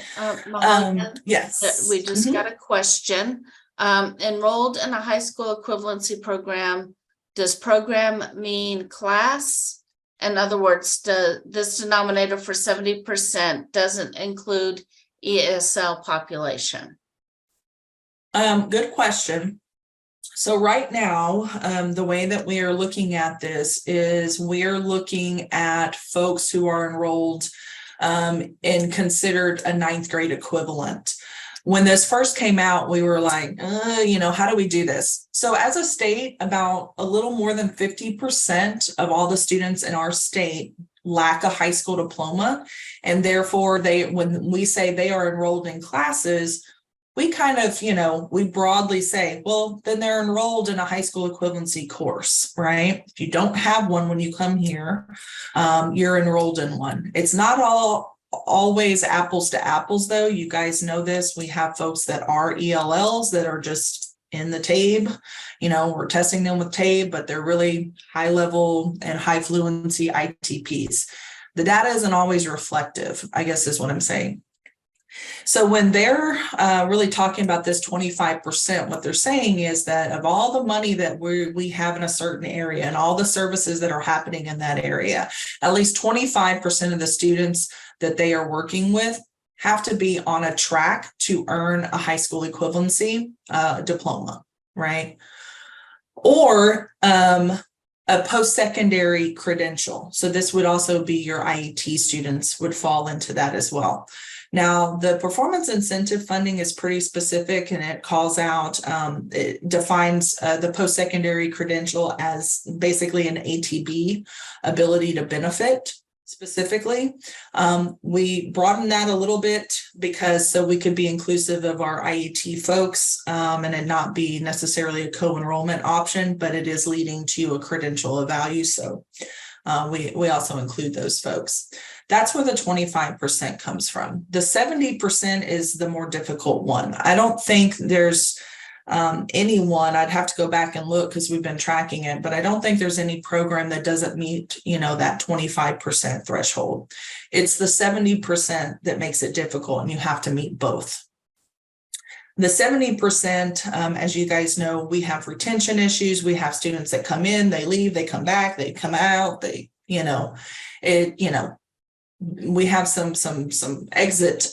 Mohammed, yes. We just got a question. Enrolled in a high school equivalency program, does program mean class? In other words, this denominator for 70% doesn't include ESL population? Good question. So right now, the way that we are looking at this is we're looking at folks who are enrolled and considered a 9th grade equivalent. When this first came out, we were like, how do we do this? So as a state, about a little more than 50% of all the students in our state lack a high school diploma. And therefore, when we say they are enrolled in classes, we kind of, we broadly say, well, then they're enrolled in a high school equivalency course, right? If you don't have one when you come here, you're enrolled in one. It's not always apples to apples, though. You guys know this. We have folks that are ELLs that are just in the TABE. We're testing them with TABE, but they're really high level and high fluency ITPs. The data isn't always reflective, I guess is what I'm saying. So when they're really talking about this 25%, what they're saying is that of all the money that we have in a certain area and all the services that are happening in that area, at least 25% of the students that they are working with have to be on a track to earn a high school equivalency diploma, right? Or a post-secondary credential. So this would also be your IET students would fall into that as well. Now, the performance incentive funding is pretty specific, and it calls out, it defines the post-secondary credential as basically an ATB, ability to benefit specifically. We broaden that a little bit because so we could be inclusive of our IET folks and it not be necessarily a co-enrollment option, but it is leading to a credential of value. So we also include those folks. That's where the 25% comes from. The 70% is the more difficult one. I don't think there's anyone, I'd have to go back and look because we've been tracking it, but I don't think there's any program that doesn't meet, that 25% threshold. It's the 70% that makes it difficult, and you have to meet both. The 70%, as you guys know, we have retention issues. We have students that come in, they leave, they come back, they come out, we have some exit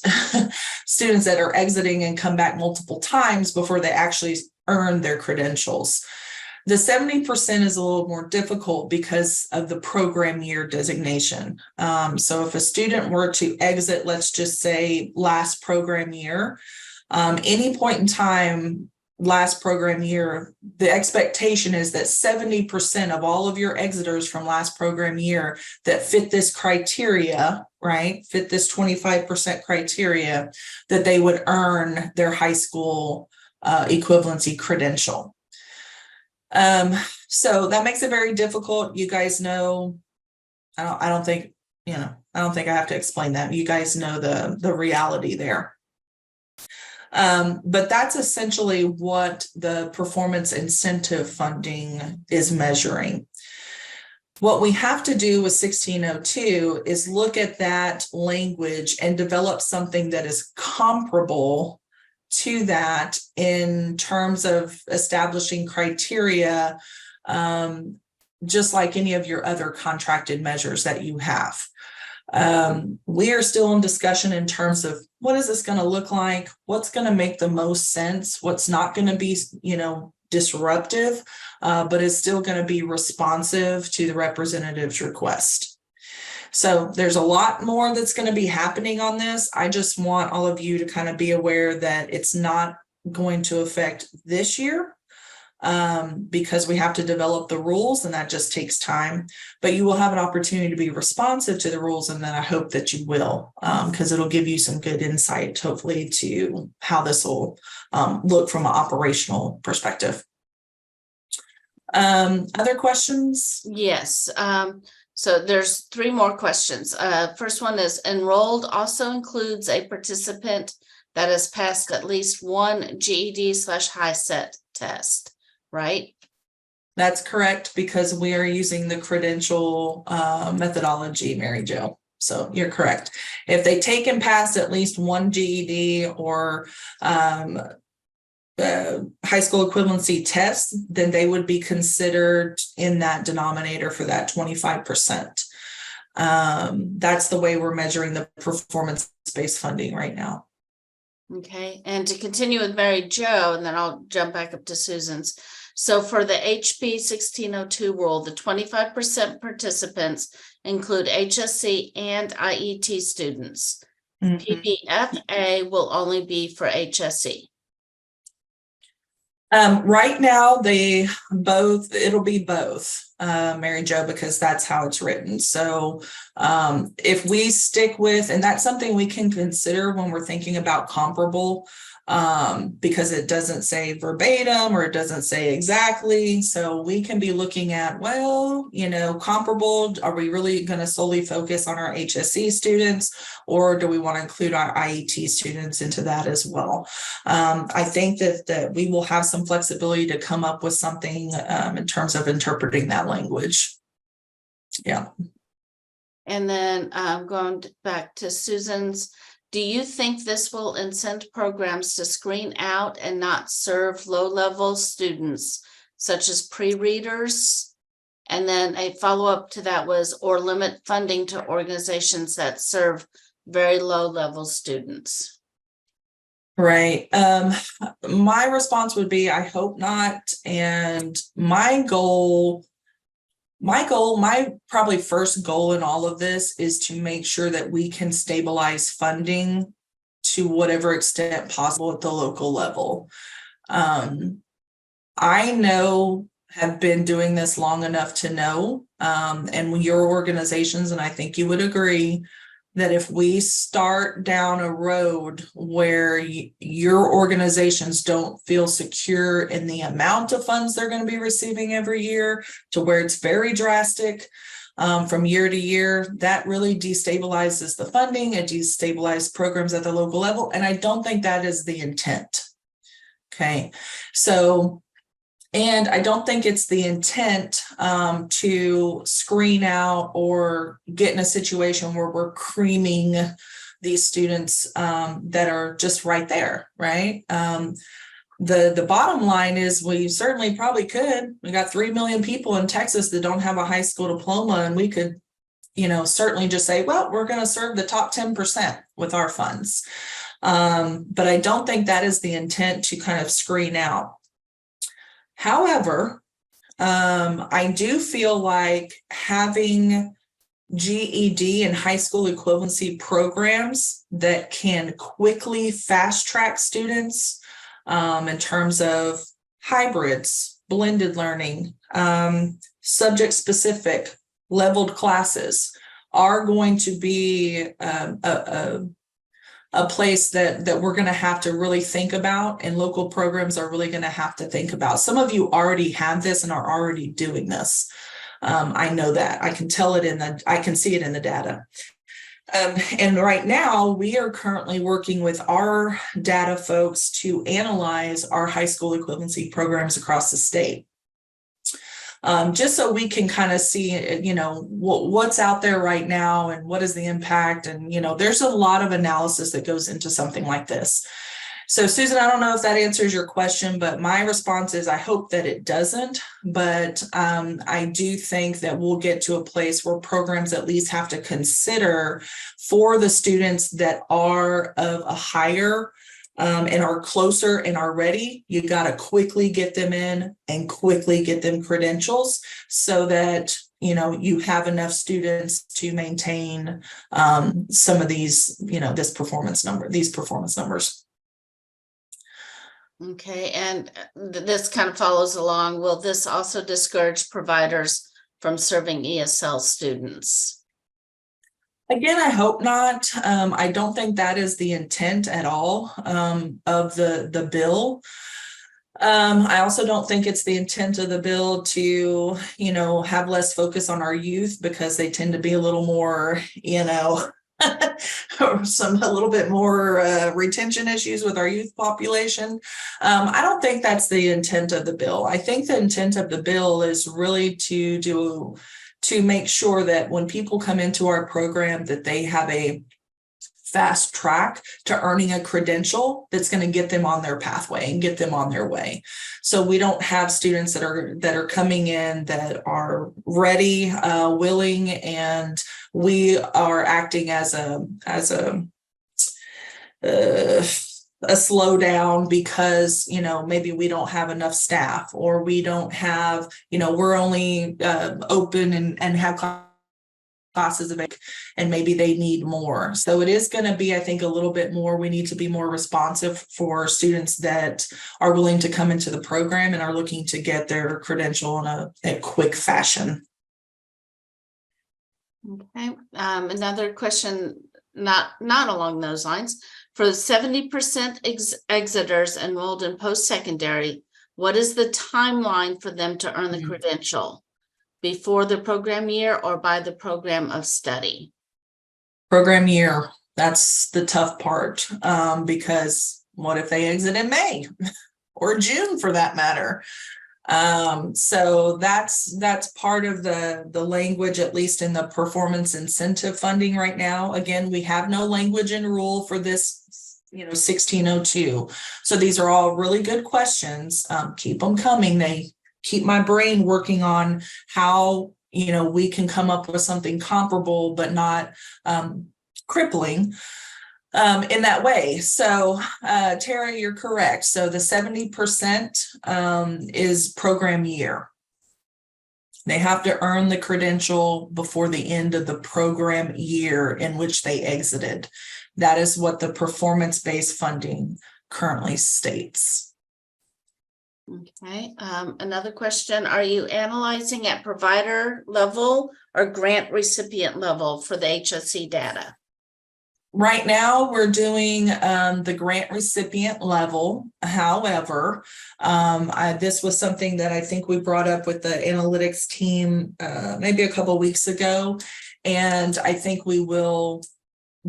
students that are exiting and come back multiple times before they actually earn their credentials. The 70% is a little more difficult because of the program year designation. So if a student were to exit, let's just say last program year, any point in time, last program year, the expectation is that 70% of all of your exiters from last program year that fit this criteria, right, fit this 25% criteria, that they would earn their high school equivalency credential. So that makes it very difficult. You guys know, I don't think I have to explain that. You guys know the reality there. But that's essentially what the performance incentive funding is measuring. What we have to do with 1602 is look at that language and develop something that is comparable to that in terms of establishing criteria, just like any of your other contracted measures that you have. We are still in discussion in terms of what is this going to look like? What's going to make the most sense? What's not going to be, disruptive, but is still going to be responsive to the representative's request. So there's a lot more that's going to be happening on this. I just want all of you to kind of be aware that it's not going to affect this year. Because we have to develop the rules, and that just takes time, but you will have an opportunity to be responsive to the rules, and then I hope that you will, because it'll give you some good insight, hopefully, to how this will look from an operational perspective. Other questions? Yes. So there's 3 more questions. First one is, enrolled also includes a participant that has passed at least one GED/HiSET test, right? That's correct, because we are using the credential methodology, Mary Jo. So you're correct. If they take and pass at least one GED or high school equivalency test, then they would be considered in that denominator for that 25%. That's the way we're measuring the performance-based funding right now. Okay, and to continue with Mary Jo, and then I'll jump back up to Susan's. So for the HB 1602 rule, the 25% participants include HSC and IET students. PBFA will only be for HSC. Right now, it'll be both, Mary Jo, because that's how it's written. So if we stick with, and that's something we can consider when we're thinking about comparable, because it doesn't say verbatim or it doesn't say exactly. So we can be looking at, comparable. Are we really going to solely focus on our HSC students, or do we want to include our IET students into that as well? I think that we will have some flexibility to come up with something in terms of interpreting that language. Yeah. And then going back to Susan's, Do you think this will incent programs to screen out and not serve low-level students, such as pre-readers? And then a follow-up to that was, or limit funding to organizations that serve very low-level students? Right. My response would be, I hope not. And my probably first goal in all of this is to make sure that we can stabilize funding to whatever extent possible at the local level. I have been doing this long enough to know, and your organizations, and I think you would agree, that if we start down a road where your organizations don't feel secure in the amount of funds they're going to be receiving every year, to where it's very drastic from year to year, that really destabilizes the funding. It destabilizes programs at the local level. And I don't think that is the intent. Okay. So, and I don't think it's the intent to screen out or get in a situation where we're creaming these students that are just right there, right? The bottom line is we certainly probably could. We got 3 million people in Texas that don't have a high school diploma, and we could, certainly just say, well, we're going to serve the top 10% with our funds. But I don't think that is the intent, to kind of screen out. However, I do feel like having GED and high school equivalency programs that can quickly fast track students in terms of hybrids, blended learning, subject specific, leveled classes are going to be a place that we're going to have to really think about, and local programs are really going to have to think about. Some of you already have this and are already doing this. I know that. I can tell it I can see it in the data. And right now we are currently working with our data folks to analyze our high school equivalency programs across the state. Just so we can kind of see, what's out there right now and what is the impact. And, there's a lot of analysis that goes into something like this. So, Susan, I don't know if that answers your question, but my response is I hope that it doesn't. But I do think that we'll get to a place where programs at least have to consider, for the students that are of a higher and are closer and are ready, you got to quickly get them in and quickly get them credentials so that, you have enough students to maintain some of these, these performance numbers. Okay, and this kind of follows along. Will this also discourage providers from serving ESL students? Again, I hope not. I don't think that is the intent at all of the bill. I also don't think it's the intent of the bill to, have less focus on our youth, because they tend to be a little more, a little bit more retention issues with our youth population. I don't think that's the intent of the bill. I think the intent of the bill is really to make sure that when people come into our program, that they have a fast track to earning a credential that's going to get them on their pathway and get them on their way. So we don't have students that are coming in that are ready, willing, and we are acting as a slowdown because, maybe we don't have enough staff, or we don't have, we're only open and have classes of it, and maybe they need more. So it is going to be, I think, a little bit more. We need to be more responsive for students that are willing to come into the program and are looking to get their credential in a quick fashion. Okay, another question, not along those lines. For the 70% exiters enrolled in post-secondary, what is the timeline for them to earn the credential? Before the program year or by the program of study? Program year. That's the tough part, because what if they exit in May or June, for that matter? So that's part of the language, at least in the performance incentive funding right now. Again, we have no language and rule for this, 1602. So these are all really good questions. Keep them coming. They keep my brain working on how, we can come up with something comparable, but not crippling in that way. So Tara, you're correct. So the 70% is program year. They have to earn the credential before the end of the program year in which they exited. That is what the performance-based funding currently states. Okay, another question. Are you analyzing at provider level or grant recipient level for the HSC data? Right now, we're doing the grant recipient level. However, this was something that I think we brought up with the analytics team maybe a couple of weeks ago, and I think we will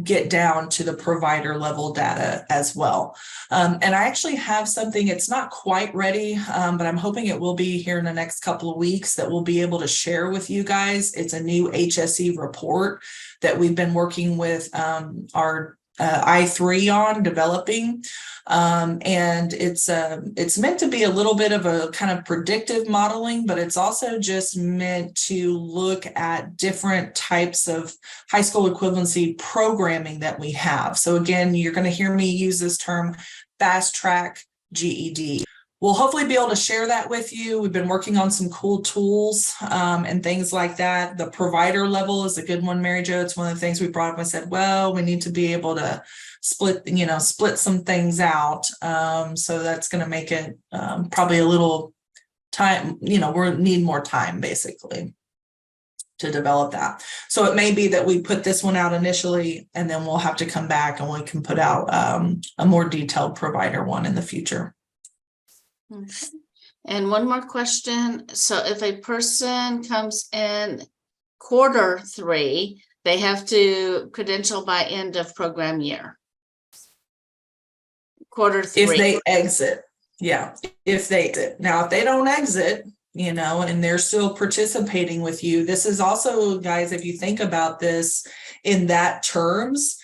get down to the provider level data as well. And I actually have something, it's not quite ready, but I'm hoping it will be here in the next couple of weeks that we'll be able to share with you guys. It's a new HSE report that we've been working with our I3 on developing. And it's meant to be a little bit of a kind of predictive modeling, but it's also just meant to look at different types of high school equivalency programming that we have. So again, you're going to hear me use this term fast track GED. We'll hopefully be able to share that with you. We've been working on some cool tools and things like that. The provider level is a good one, Mary Jo. It's one of the things we brought up. I said, well, we need to be able to split some things out. So that's going to make it probably a little time, we need more time basically to develop that. So it may be that we put this one out initially and then we'll have to come back and we can put out a more detailed provider one in the future. Okay. And one more question. So if a person comes in Q3, they have to credential by end of program year. Q3. If they exit. Yeah. If they exit. Now, if they don't exit, and they're still participating with you, this is also, guys, if you think about this in that terms,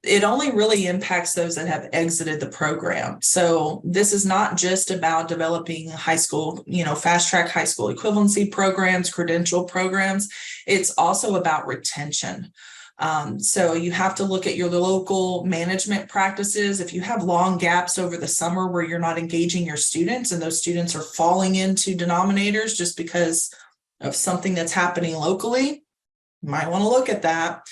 it only really impacts those that have exited the program. So this is not just about developing high school, fast track high school equivalency programs, credential programs. It's also about retention. So you have to look at your local management practices. If you have long gaps over the summer where you're not engaging your students and those students are falling into denominators just because of something that's happening locally, you might want to look at that.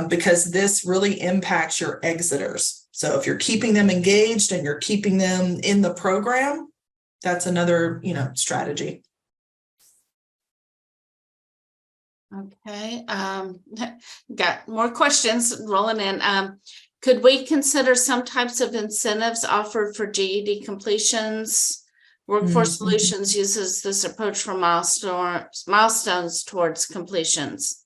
Because this really impacts your exiters. So if you're keeping them engaged and you're keeping them in the program, that's another, strategy. Okay, got more questions rolling in. Could we consider some types of incentives offered for GED completions? Workforce Solutions uses this approach for milestones towards completions.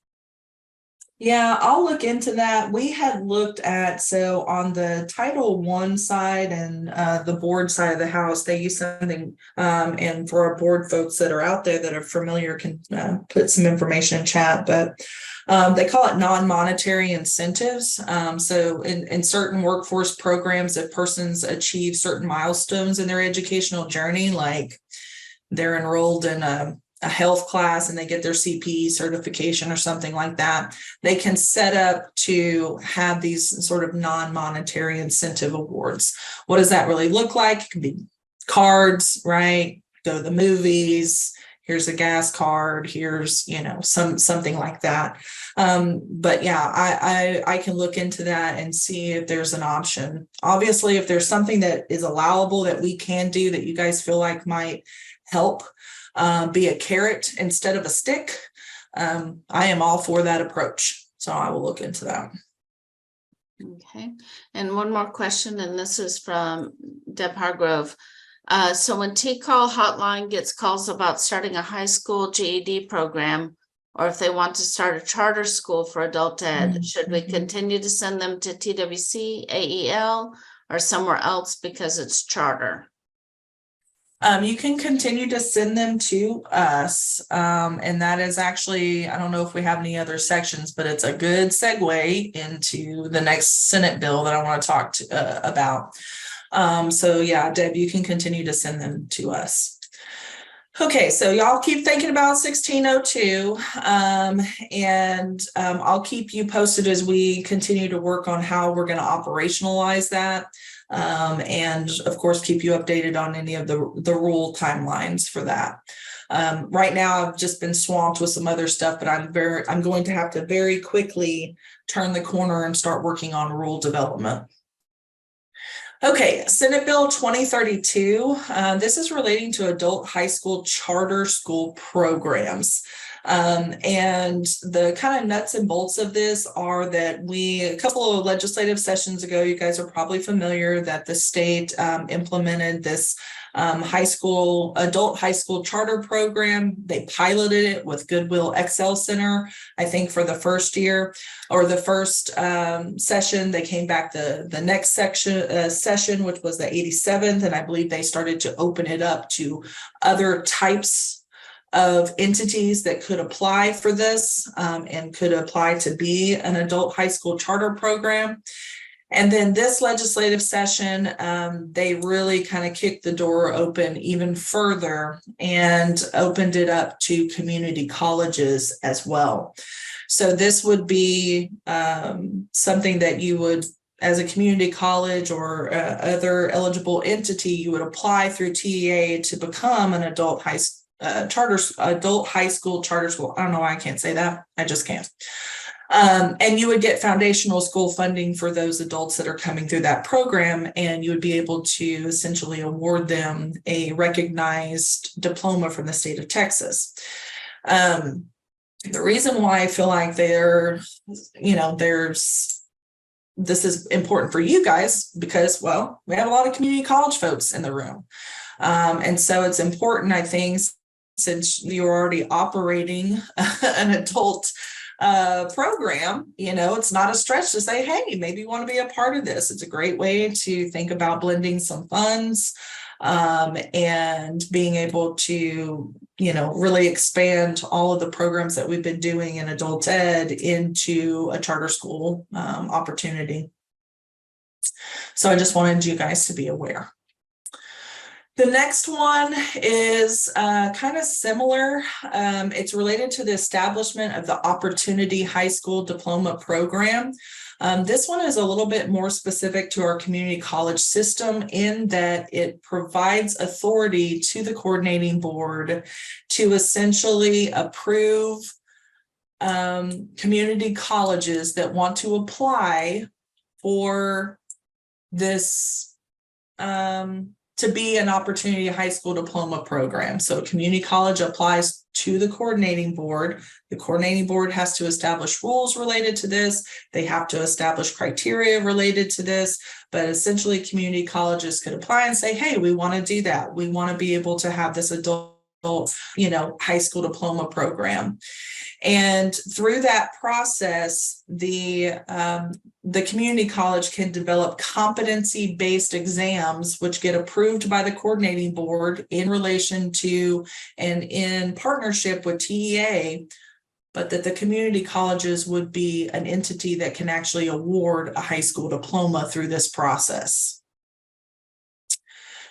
Yeah, I'll look into that. We had looked at, so on the Title I side and the board side of the house, they use something, and for our board folks that are out there that are familiar can put some information in chat, but they call it non-monetary incentives. So in certain workforce programs, if persons achieve certain milestones in their educational journey, like they're enrolled in a health class and they get their CPE certification or something like that, they can set up to have these sort of non-monetary incentive awards. What does that really look like? It can be cards, right? Go to the movies. Here's a gas card. Here's, something like that. But yeah, I can look into that and see if there's an option. Obviously, if there's something that is allowable that we can do that you guys feel like might help, be a carrot instead of a stick, I am all for that approach. So I will look into that. Okay. And one more question, and this is from Deb Hargrove. So when T-Call hotline gets calls about starting a high school GED program, or if they want to start a charter school for adult ed, should we continue to send them to TWC, AEL, or somewhere else because it's charter? You can continue to send them to us. And that is actually, I don't know if we have any other sections, but it's a good segue into the next Senate bill that I want to talk about. So yeah, Deb, you can continue to send them to us. Okay, so y'all keep thinking about 1602, and I'll keep you posted as we continue to work on how we're going to operationalize that. And of course, keep you updated on any of the rule timelines for that. Right now, I've just been swamped with some other stuff, but I'm going to have to very quickly turn the corner and start working on rule development. Okay, Senate Bill 2032. This is relating to adult high school charter school programs. And the kind of nuts and bolts of this are that a couple of legislative sessions ago, you guys are probably familiar that the state implemented this adult high school charter program. They piloted it with Goodwill Excel Center, I think, for the first year or the first session. They came back the next session, which was the 87th, and I believe they started to open it up to other types of entities that could apply for this and could apply to be an adult high school charter program. And then this legislative session, they really kind of kicked the door open even further and opened it up to community colleges as well. So this would be something that you would, as a community college or other eligible entity, you would apply through TEA to become an adult high school charter school. I don't know why I can't say that. I just can't. And you would get foundational school funding for those adults that are coming through that program, and you would be able to essentially award them a recognized diploma from the state of Texas. The reason why I feel like this is important for you guys, because, well, we have a lot of community college folks in the room. And so it's important, I think, since you're already operating an adult program, it's not a stretch to say, hey, maybe you want to be a part of this. It's a great way to think about blending some funds and being able to, really expand all of the programs that we've been doing in adult ed into a charter school opportunity. So I just wanted you guys to be aware. The next one is kind of similar. It's related to the establishment of the Opportunity High School Diploma Program. This one is a little bit more specific to our community college system in that it provides authority to the coordinating board to essentially approve community colleges that want to apply for this to be an Opportunity High School Diploma program. So a community college applies to the coordinating board. The coordinating board has to establish rules related to this. They have to establish criteria related to this, but essentially community colleges could apply and say, hey, we want to do that. We want to be able to have this adult high school diploma program. And through that process, the community college can develop competency-based exams, which get approved by the coordinating board in relation to and in partnership with TEA, but that the community colleges would be an entity that can actually award a high school diploma through this process.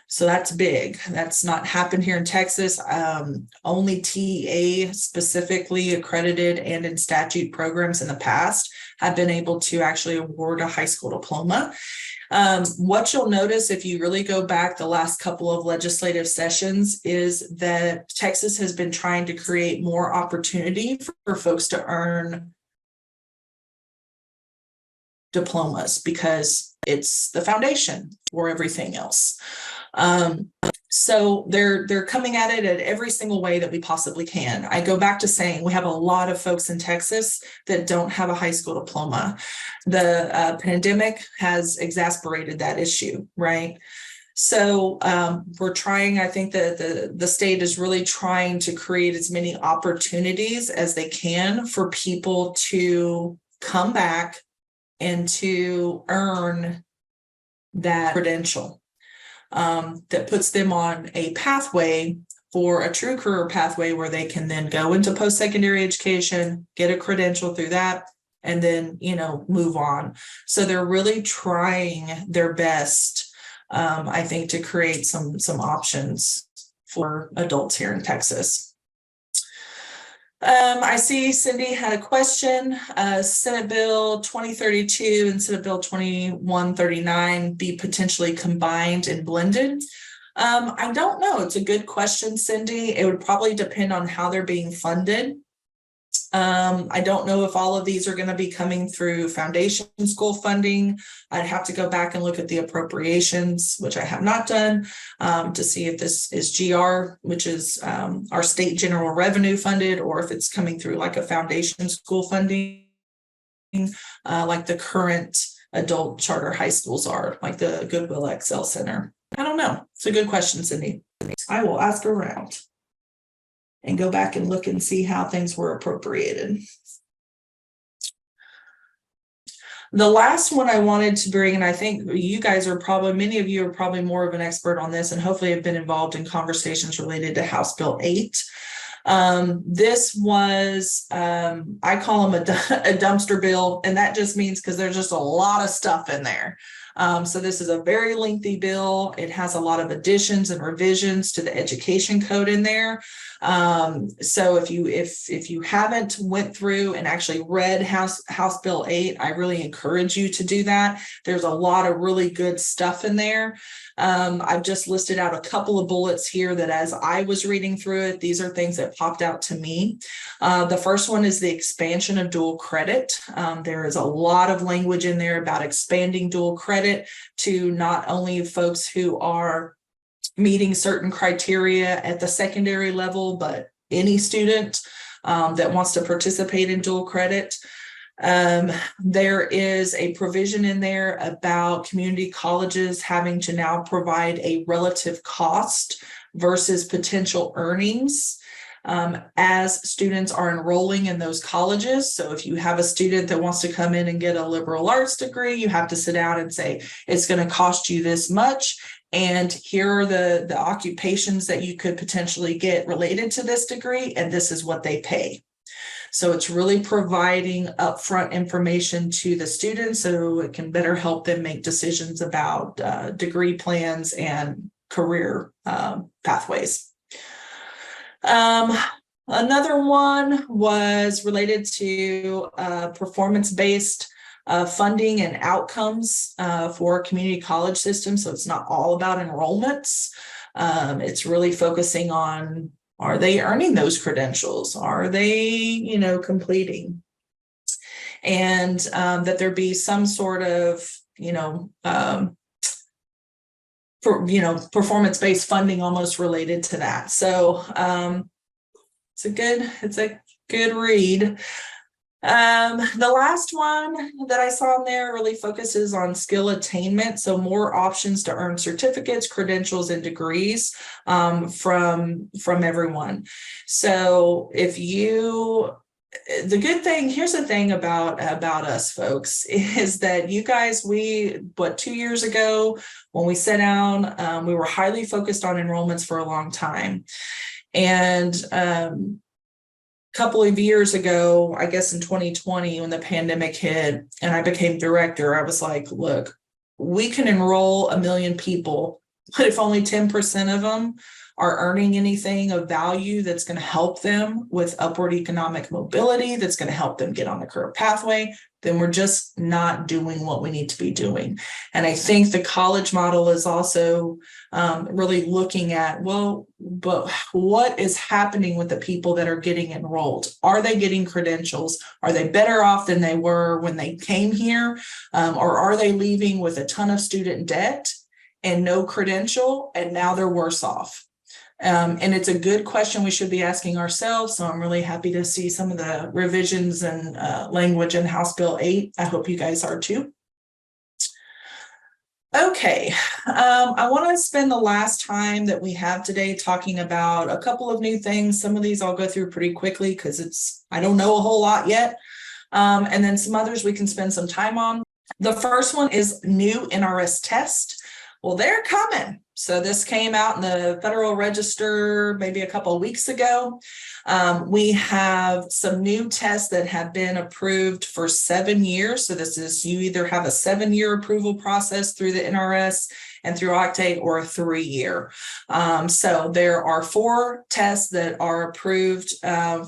So that's big. That's not happened here in Texas. Only TEA specifically accredited and in statute programs in the past have been able to actually award a high school diploma. What you'll notice if you really go back the last couple of legislative sessions is that Texas has been trying to create more opportunity for folks to earn diplomas because it's the foundation for everything else. So they're coming at it at every single way that we possibly can. I go back to saying we have a lot of folks in Texas that don't have a high school diploma. The pandemic has exacerbated that issue, right? So we're trying, I think that the state is really trying to create as many opportunities as they can for people to come back and to earn that credential. that puts them on a pathway for a true career pathway where they can then go into post-secondary education, get a credential through that, and then, move on. So they're really trying their best, I think, to create some options for adults here in Texas. I see Cindy had a question. Senate Bill 2032 and Senate Bill 2139 be potentially combined and blended. I don't know. It's a good question, Cindy. It would probably depend on how they're being funded. I don't know if all of these are going to be coming through foundation school funding. I'd have to go back and look at the appropriations, which I have not done, to see if this is GR, which is our state general revenue funded, or if it's coming through like a foundation school funding, like the current adult charter high schools are, like the Goodwill Excel Center. I don't know. It's a good question, Cindy. I will ask around and go back and look and see how things were appropriated. The last one I wanted to bring, and I think you guys are probably, many of you are probably more of an expert on this and hopefully have been involved in conversations related to House Bill 8. This was, I call them a dumpster bill, and that just means because there's just a lot of stuff in there. So this is a very lengthy bill. It has a lot of additions and revisions to the education code in there. So if you haven't went through and actually read House Bill 8, I really encourage you to do that. There's a lot of really good stuff in there. I've just listed out a couple of bullets here that as I was reading through it, these are things that popped out to me. The first one is the expansion of dual credit. There is a lot of language in there about expanding dual credit to not only folks who are meeting certain criteria at the secondary level, but any student that wants to participate in dual credit. There is a provision in there about community colleges having to now provide a relative cost versus potential earnings as students are enrolling in those colleges. So if you have a student that wants to come in and get a liberal arts degree, you have to sit down and say, it's going to cost you this much. And here are the occupations that you could potentially get related to this degree, and this is what they pay. So it's really providing upfront information to the students so it can better help them make decisions about degree plans and career pathways. Another one was related to performance-based funding and outcomes for community college systems. So it's not all about enrollments. It's really focusing on, are they earning those credentials? Are they, completing? And that there be some sort of, performance-based funding almost related to that. So it's a good read. The last one that I saw in there really focuses on skill attainment. So more options to earn certificates, credentials, and degrees from everyone. So the good thing, here's the thing about us folks, is that you guys, 2 years ago, when we sat down, we were highly focused on enrollments for a long time. And couple of years ago, I guess in 2020, when the pandemic hit and I became director, I was like, look, we can enroll 1 million people, but if only 10% of them are earning anything of value that's going to help them with upward economic mobility, that's going to help them get on the career pathway, then we're just not doing what we need to be doing. And I think the college model is also really looking at, but what is happening with the people that are getting enrolled? Are they getting credentials? Are they better off than they were when they came here? Or are they leaving with a ton of student debt and no credential, and now they're worse off? And it's a good question we should be asking ourselves. So I'm really happy to see some of the revisions and language in House Bill 8. I hope you guys are too. Okay, I want to spend the last time that we have today talking about a couple of new things. Some of these I'll go through pretty quickly because I don't know a whole lot yet. And then some others we can spend some time on. The first one is new NRS test. Well, they're coming. So this came out in the Federal Register maybe a couple of weeks ago. We have some new tests that have been approved for 7 years. So this is, you either have a 7-year approval process through the NRS and through Octave, or a 3-year. So there are 4 tests that are approved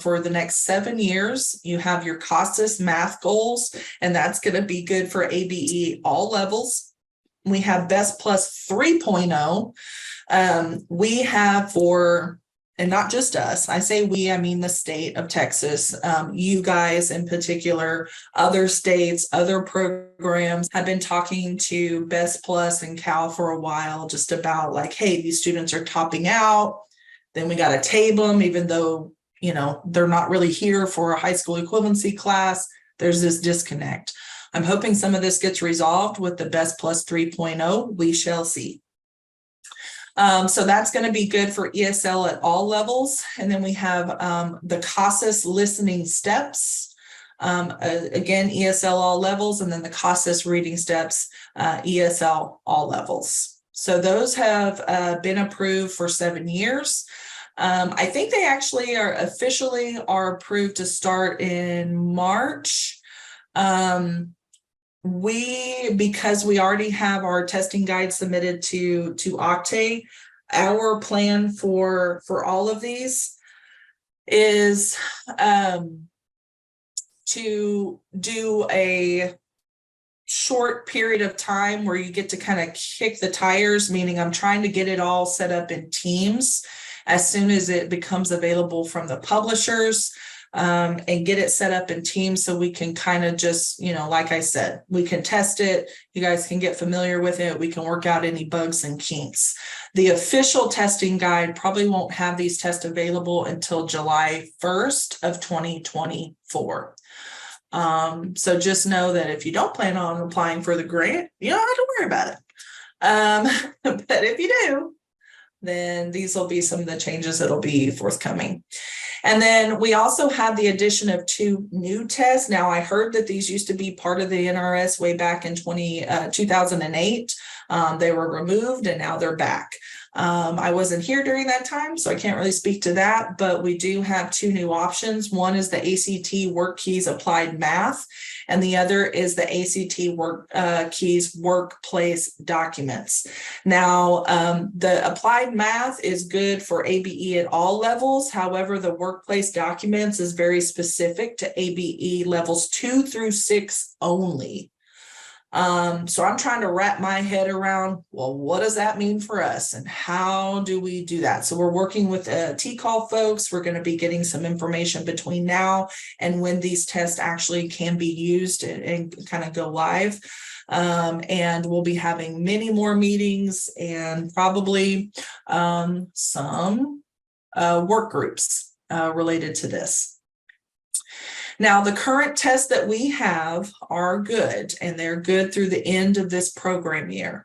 for the next 7 years. You have your CASAS math goals, and that's going to be good for ABE all levels. We have Best Plus 3.0. We have for, and not just us, I say we, I mean the state of Texas, you guys in particular, other states, other programs have been talking to Best Plus and Cal for a while, just about like, hey, these students are topping out. Then we got to table them, even though, you know, they're not really here for a high school equivalency class. There's this disconnect. I'm hoping some of this gets resolved with the Best Plus 3.0. We shall see. So that's going to be good for ESL at all levels. And then we have the CASAS listening steps. Again, ESL all levels, and then the CASAS reading steps, ESL all levels. So those have been approved for 7 years. I think they actually are officially approved to start in March. Because we already have our testing guide submitted to Octave, our plan for all of these is to do a short period of time where you get to kind of kick the tires, meaning I'm trying to get it all set up in teams as soon as it becomes available from the publishers. And get it set up in teams so we can kind of just, you know, like I said, we can test it. You guys can get familiar with it. We can work out any bugs and kinks. The official testing guide probably won't have these tests available until July 1st of 2024. So just know that if you don't plan on applying for the grant, you don't have to worry about it. But if you do, then these will be some of the changes that'll be forthcoming. And then we also have the addition of 2 new tests. Now, I heard that these used to be part of the NRS way back in 2008. They were removed and now they're back. I wasn't here during that time, so I can't really speak to that, but we do have 2 new options. One is the ACT Work Keys Applied Math, and the other is the ACT Work Keys Workplace Documents. Now, the Applied Math is good for ABE at all levels. However, the Workplace Documents is very specific to ABE levels 2 through 6 only. So I'm trying to wrap my head around, well, what does that mean for us and how do we do that? So we're working with TCAL folks. We're going to be getting some information between now and when these tests actually can be used and kind of go live. And we'll be having many more meetings and probably some work groups related to this. Now, the current tests that we have are good, and they're good through the end of this program year.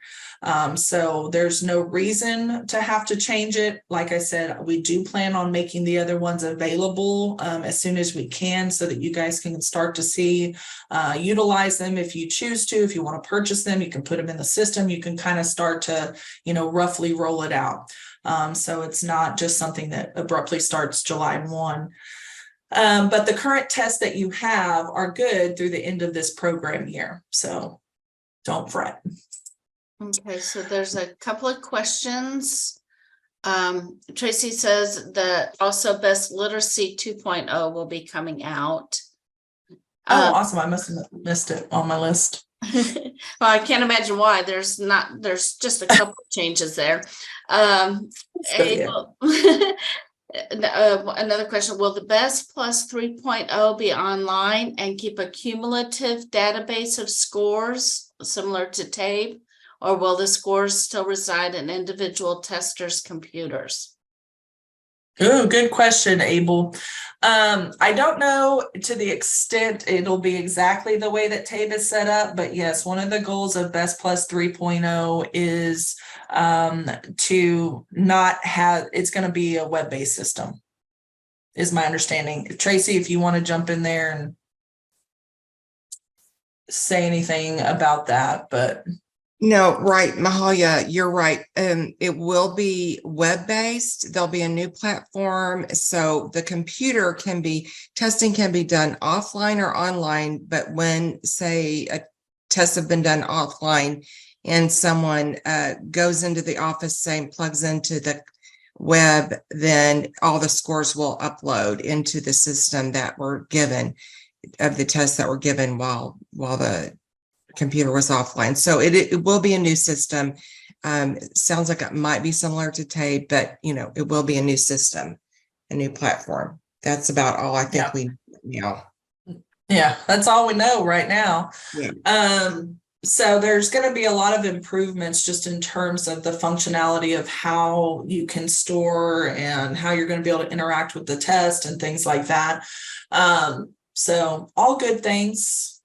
So there's no reason to have to change it. Like I said, we do plan on making the other ones available as soon as we can so that you guys can start to see, utilize them if you choose to. If you want to purchase them, you can put them in the system. You can kind of start to, you know, roughly roll it out. So it's not just something that abruptly starts July 1. But the current tests that you have are good through the end of this program year. So don't fret. Okay, so there's a couple of questions. Tracy says that also Best Literacy 2.0 will be coming out. Oh, awesome. I must have missed it on my list. Well, I can't imagine why. There's just a couple of changes there. Another question, will the Best Plus 3.0 be online and keep a cumulative database of scores similar to TABE, or will the scores still reside in individual testers' computers? Oh, good question, Abel. I don't know to the extent it'll be exactly the way that TABE is set up, but yes, one of the goals of Best Plus 3.0 is to not have, it's going to be a web-based system, is my understanding. Tracy, if you want to jump in there and say anything about that, but No, right, Mahalia, you're right. It will be web-based. There'll be a new platform. So the testing can be done offline or online, but when, say, tests have been done offline and someone goes into the office, say, and plugs into the web, then all the scores will upload into the system that were given of the tests that were given while the computer was offline. So it will be a new system. Sounds like it might be similar to TAPE, but it will be a new system, a new platform. That's about all I think we know. Yeah, that's all we know right now. Yeah. So there's going to be a lot of improvements just in terms of the functionality of how you can store and how you're going to be able to interact with the test and things like that. So all good things.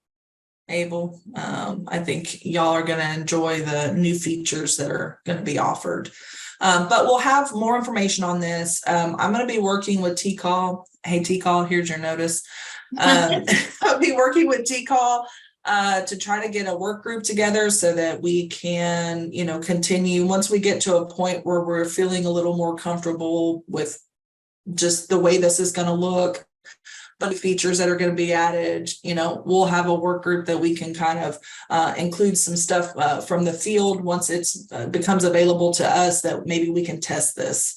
Abel, I think y'all are going to enjoy the new features that are going to be offered. But we'll have more information on this. I'm going to be working with T-Call. Hey, T-Call, here's your notice. I'll be working with T-Call to try to get a work group together so that we can, continue once we get to a point where we're feeling a little more comfortable with just the way this is going to look. But the features that are going to be added, we'll have a work group that we can kind of include some stuff from the field once it becomes available to us that maybe we can test this.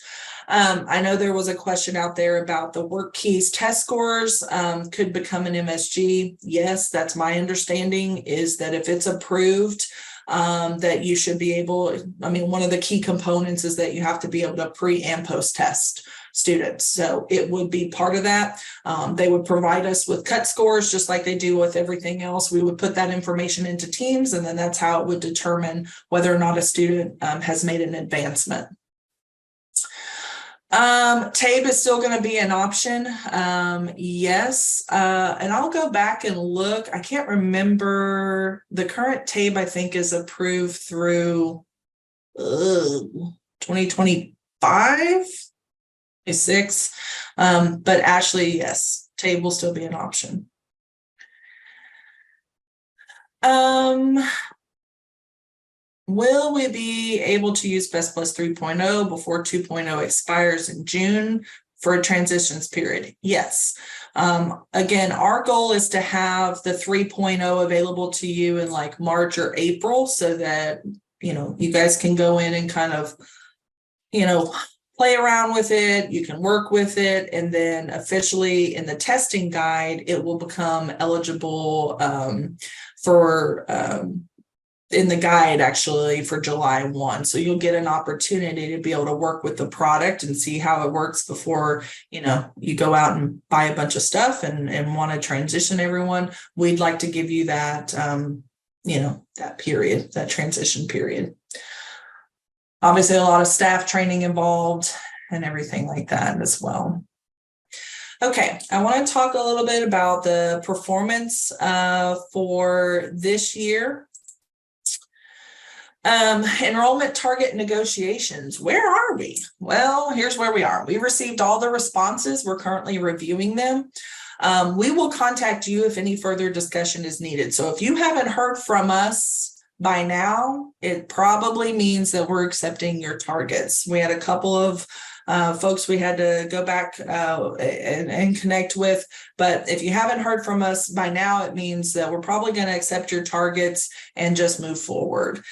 I know there was a question out there about the work keys test scores could become an MSG. Yes, that's my understanding is that if it's approved, that you should be able, one of the key components is that you have to be able to pre and post test students. So it would be part of that. They would provide us with cut scores, just like they do with everything else. We would put that information into Teams, and then that's how it would determine whether or not a student has made an advancement. TABE is still going to be an option. Yes. And I'll go back and look. I can't remember the current TABE, I think, is approved through 2025. 6. But Ashley, yes, TABE will still be an option. Will we be able to use Best Plus 3.0 before 2.0 expires in June for a transitions period? Yes. Again, our goal is to have the 3.0 available to you in like March or April so that, you guys can go in and kind of, play around with it, you can work with it, and then officially in the testing guide, it will become eligible in the guide actually for July 1. So you'll get an opportunity to be able to work with the product and see how it works before, you go out and buy a bunch of stuff and want to transition everyone. We'd like to give you that, that period, that transition period. Obviously, a lot of staff training involved and everything like that as well. Okay, I want to talk a little bit about the performance for this year. Enrollment target negotiations. Where are we? Well, here's where we are. We received all the responses. We're currently reviewing them. We will contact you if any further discussion is needed. So if you haven't heard from us by now, it probably means that we're accepting your targets. We had a couple of folks we had to go back and connect with, but if you haven't heard from us by now, it means that we're probably going to accept your targets and just move forward.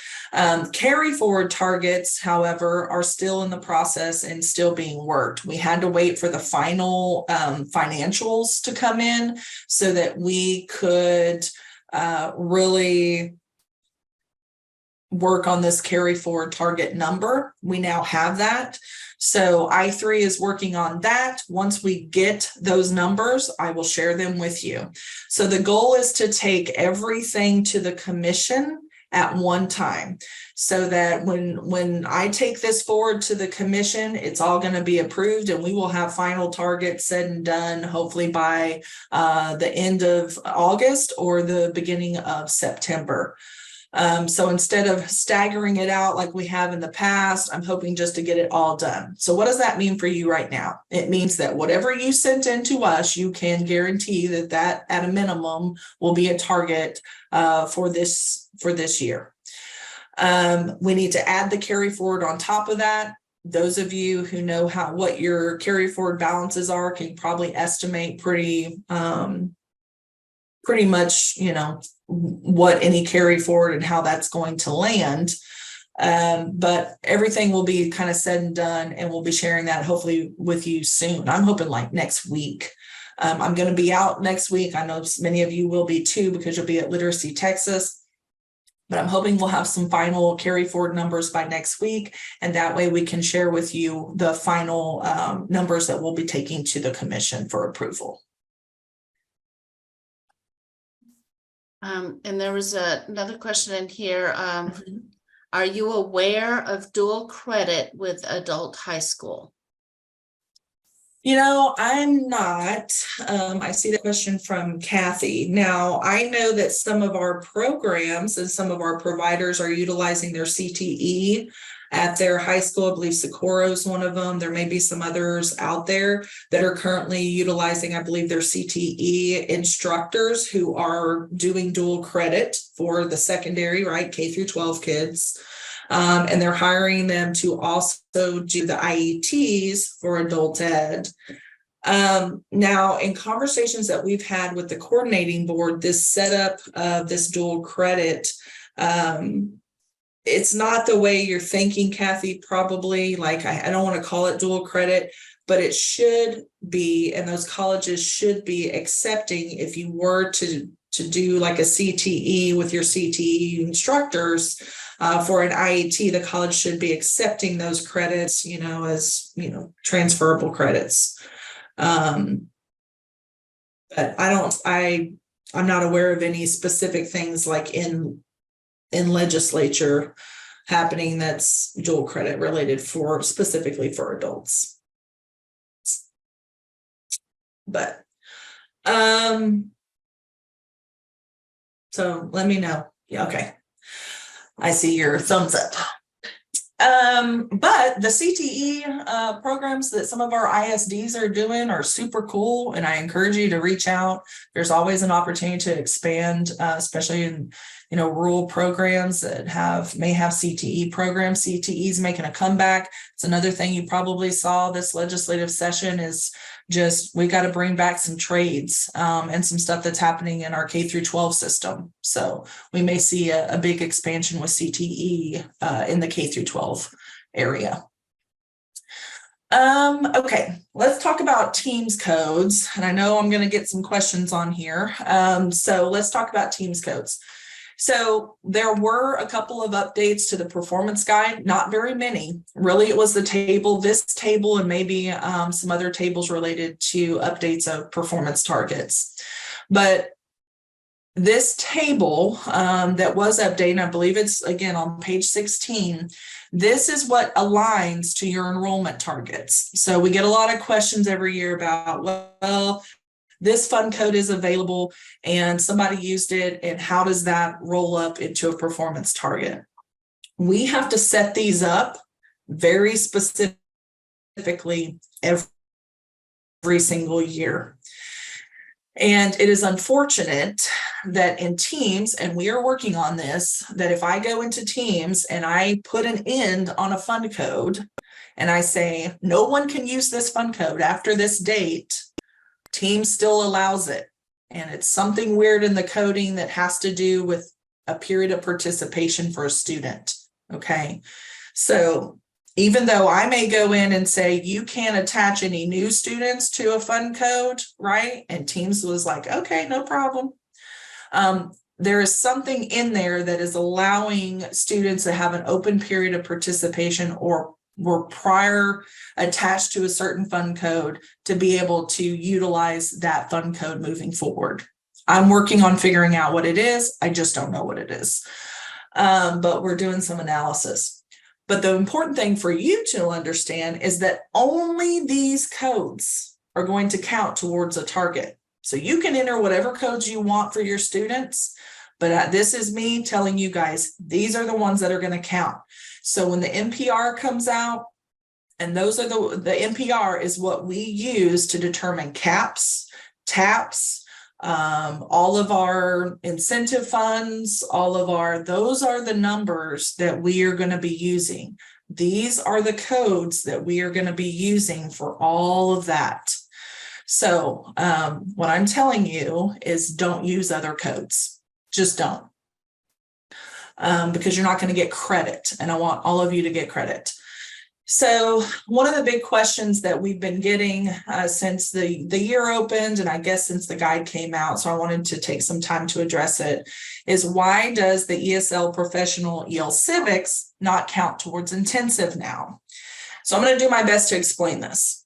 Carry forward targets, however, are still in the process and still being worked. We had to wait for the final financials to come in so that we could really work on this carry forward target number. We now have that. So I3 is working on that. Once we get those numbers, I will share them with you. So the goal is to take everything to the commission at one time so that when I take this forward to the commission, it's all going to be approved and we will have final targets said and done, hopefully by the end of August or the beginning of September. So instead of staggering it out like we have in the past, I'm hoping just to get it all done. So what does that mean for you right now? It means that whatever you sent in to us, you can guarantee that at a minimum will be a target for this year. We need to add the carry forward on top of that. Those of you who know what your carry forward balances are can probably estimate pretty much, what any carry forward and how that's going to land. But everything will be kind of said and done, and we'll be sharing that hopefully with you soon. I'm hoping like next week. I'm going to be out next week. I know many of you will be too, because you'll be at Literacy Texas. But I'm hoping we'll have some final carry forward numbers by next week. And that way we can share with you the final numbers that we'll be taking to the commission for approval. And there was another question in here. Are you aware of dual credit with adult high school? I'm not. I see the question from Kathy. Now, I know that some of our programs and some of our providers are utilizing their CTE at their high school. I believe Socorro is one of them. There may be some others out there that are currently utilizing, I believe, their CTE instructors who are doing dual credit for the secondary, right? K through 12 kids. And they're hiring them to also do the IETs for adult ed. Now, in conversations that we've had with the coordinating board, this setup of this dual credit, it's not the way you're thinking, Kathy, probably. Like, I don't want to call it dual credit, but it should be, and those colleges should be accepting if you were to do like a CTE with your CTE instructors for an IET, the college should be accepting those credits, as, transferable credits. But I'm not aware of any specific things like in legislature happening that's dual credit related specifically for adults. But, so let me know. Yeah, okay. I see your thumbs up. But the CTE programs that some of our ISDs are doing are super cool, and I encourage you to reach out. There's always an opportunity to expand, especially in rural programs that may have CTE programs. CTE is making a comeback. It's another thing you probably saw this legislative session is just we got to bring back some trades and some stuff that's happening in our K through 12 system. So we may see a big expansion with CTE in the K through 12 area. Okay, let's talk about Teams codes. And I know I'm going to get some questions on here. So let's talk about Teams codes. So there were a couple of updates to the performance guide, not very many. Really, it was this table, and maybe some other tables related to updates of performance targets. But this table that was updated, I believe it's again on page 16, this is what aligns to your enrollment targets. So we get a lot of questions every year about, well, this fund code is available and somebody used it, and how does that roll up into a performance target? We have to set these up very specifically every single year. And it is unfortunate that in Teams, and we are working on this, that if I go into Teams and I put an end on a fund code and I say, no one can use this fund code after this date, Teams still allows it. And it's something weird in the coding that has to do with a period of participation for a student. Okay. So even though I may go in and say, you can't attach any new students to a fund code, right? And Teams was like, okay, no problem. There is something in there that is allowing students to have an open period of participation or were prior attached to a certain fund code to be able to utilize that fund code moving forward. I'm working on figuring out what it is. I just don't know what it is. But we're doing some analysis. But the important thing for you to understand is that only these codes are going to count towards a target. So you can enter whatever codes you want for your students, but this is me telling you guys, these are the ones that are going to count. So when the NPR comes out, and those are the NPR is what we use to determine caps, TAPs, All of our incentive funds, those are the numbers that we are going to be using. These are the codes that we are going to be using for all of that. So what I'm telling you is don't use other codes. Just don't. Because you're not going to get credit, and I want all of you to get credit. So one of the big questions that we've been getting since the year opened, and I guess since the guide came out, so I wanted to take some time to address it, is why does the ESL professional EL civics not count towards intensive now? So I'm going to do my best to explain this.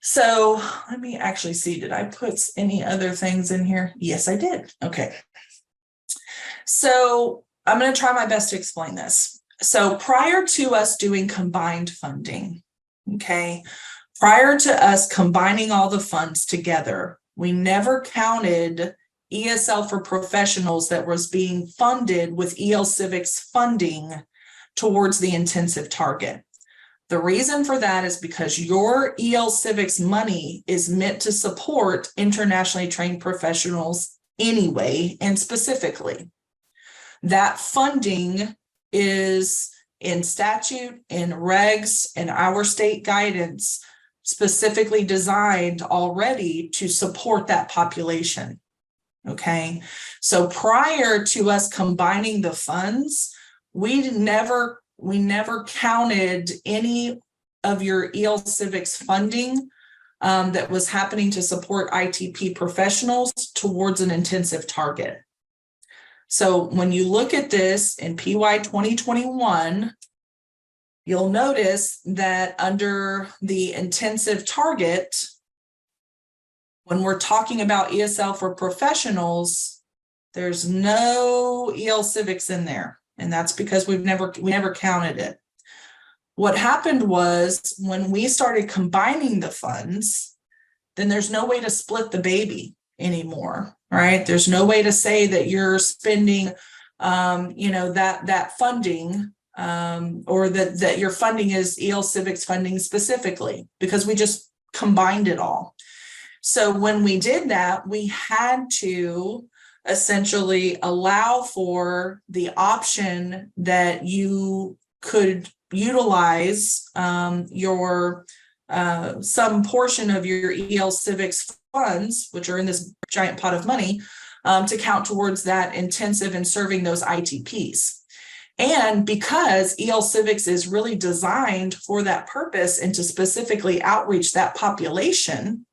So let me actually see, did I put any other things in here? Yes, I did. Okay. So I'm going to try my best to explain this. So prior to us doing combined funding, okay, prior to us combining all the funds together, we never counted ESL for professionals that was being funded with EL Civics funding towards the intensive target. The reason for that is because your EL Civics money is meant to support internationally trained professionals anyway, and specifically. That funding is in statute, in regs, and our state guidance specifically designed already to support that population. Okay, so prior to us combining the funds, we never counted any of your EL Civics funding that was happening to support ITP professionals towards an intensive target. So when you look at this in PY 2021, you'll notice that under the intensive target, when we're talking about ESL for professionals, there's no EL Civics in there. And that's because we never counted it. What happened was when we started combining the funds, then there's no way to split the baby anymore, right? There's no way to say that you're spending, that funding, or that your funding is EL Civics funding specifically, because we just combined it all. So when we did that, we had to essentially allow for the option that you could utilize your some portion of your EL Civics funds, which are in this giant pot of money, to count towards that intensive and serving those ITPs. And because EL Civics is really designed for that purpose and to specifically outreach that population,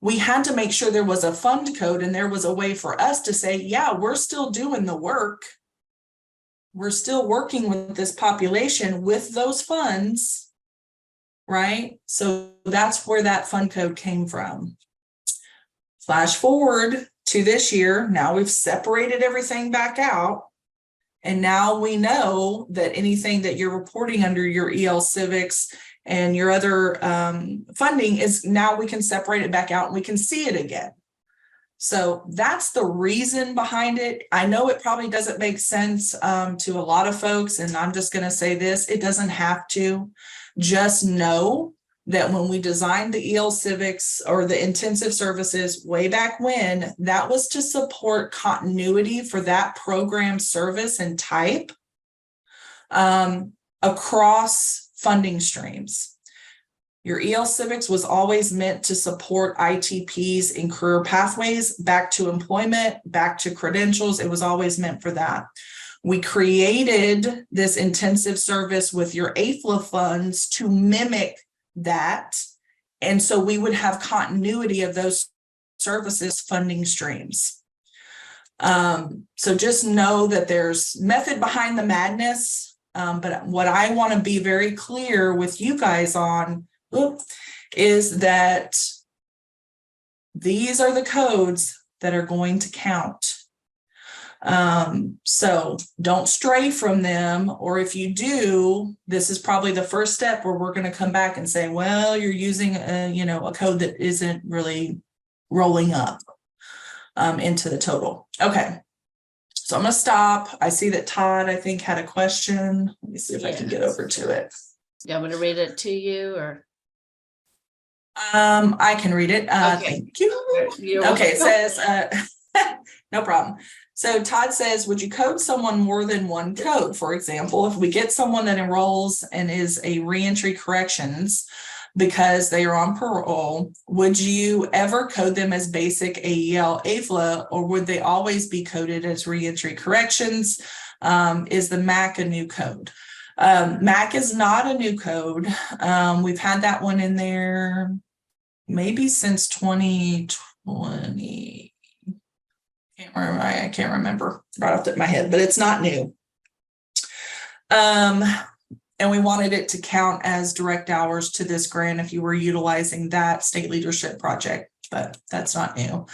we had to make sure there was a fund code and there was a way for us to say, yeah, we're still doing the work. We're still working with this population with those funds, right? So that's where that fund code came from. Flash forward to this year. Now we've separated everything back out. And now we know that anything that you're reporting under your EL Civics and your other funding is now we can separate it back out and we can see it again. So that's the reason behind it. I know it probably doesn't make sense to a lot of folks, and I'm just going to say this, it doesn't have to. Just know that when we designed the EL Civics or the intensive services way back when, that was to support continuity for that program service and type across funding streams. Your EL Civics was always meant to support ITPs in career pathways, back to employment, back to credentials. It was always meant for that. We created this intensive service with your AFLA funds to mimic that. And so we would have continuity of those services funding streams. So just know that there's method behind the madness. But what I want to be very clear with you guys on is that these are the codes that are going to count. So don't stray from them, or if you do, this is probably the first step where we're going to come back and say, well, you're using a code that isn't really rolling up into the total. Okay. So I'm going to stop. I see that Todd, I think, had a question. Let me see if I can get over to it. You want me to read it to you or? I can read it. Okay. Thank you. You're Okay, it welcome. says, no problem. So Todd says, would you code someone more than one code? For example, if we get someone that enrolls and is a reentry corrections because they are on parole, would you ever code them as basic AEL AFLA, or would they always be coded as reentry corrections? Is the MAC a new code? MAC is not a new code. We've had that one in there maybe since 2020. I can't remember right off the top of my head, but it's not new. And we wanted it to count as direct hours to this grant if you were utilizing that state leadership project, but that's not new.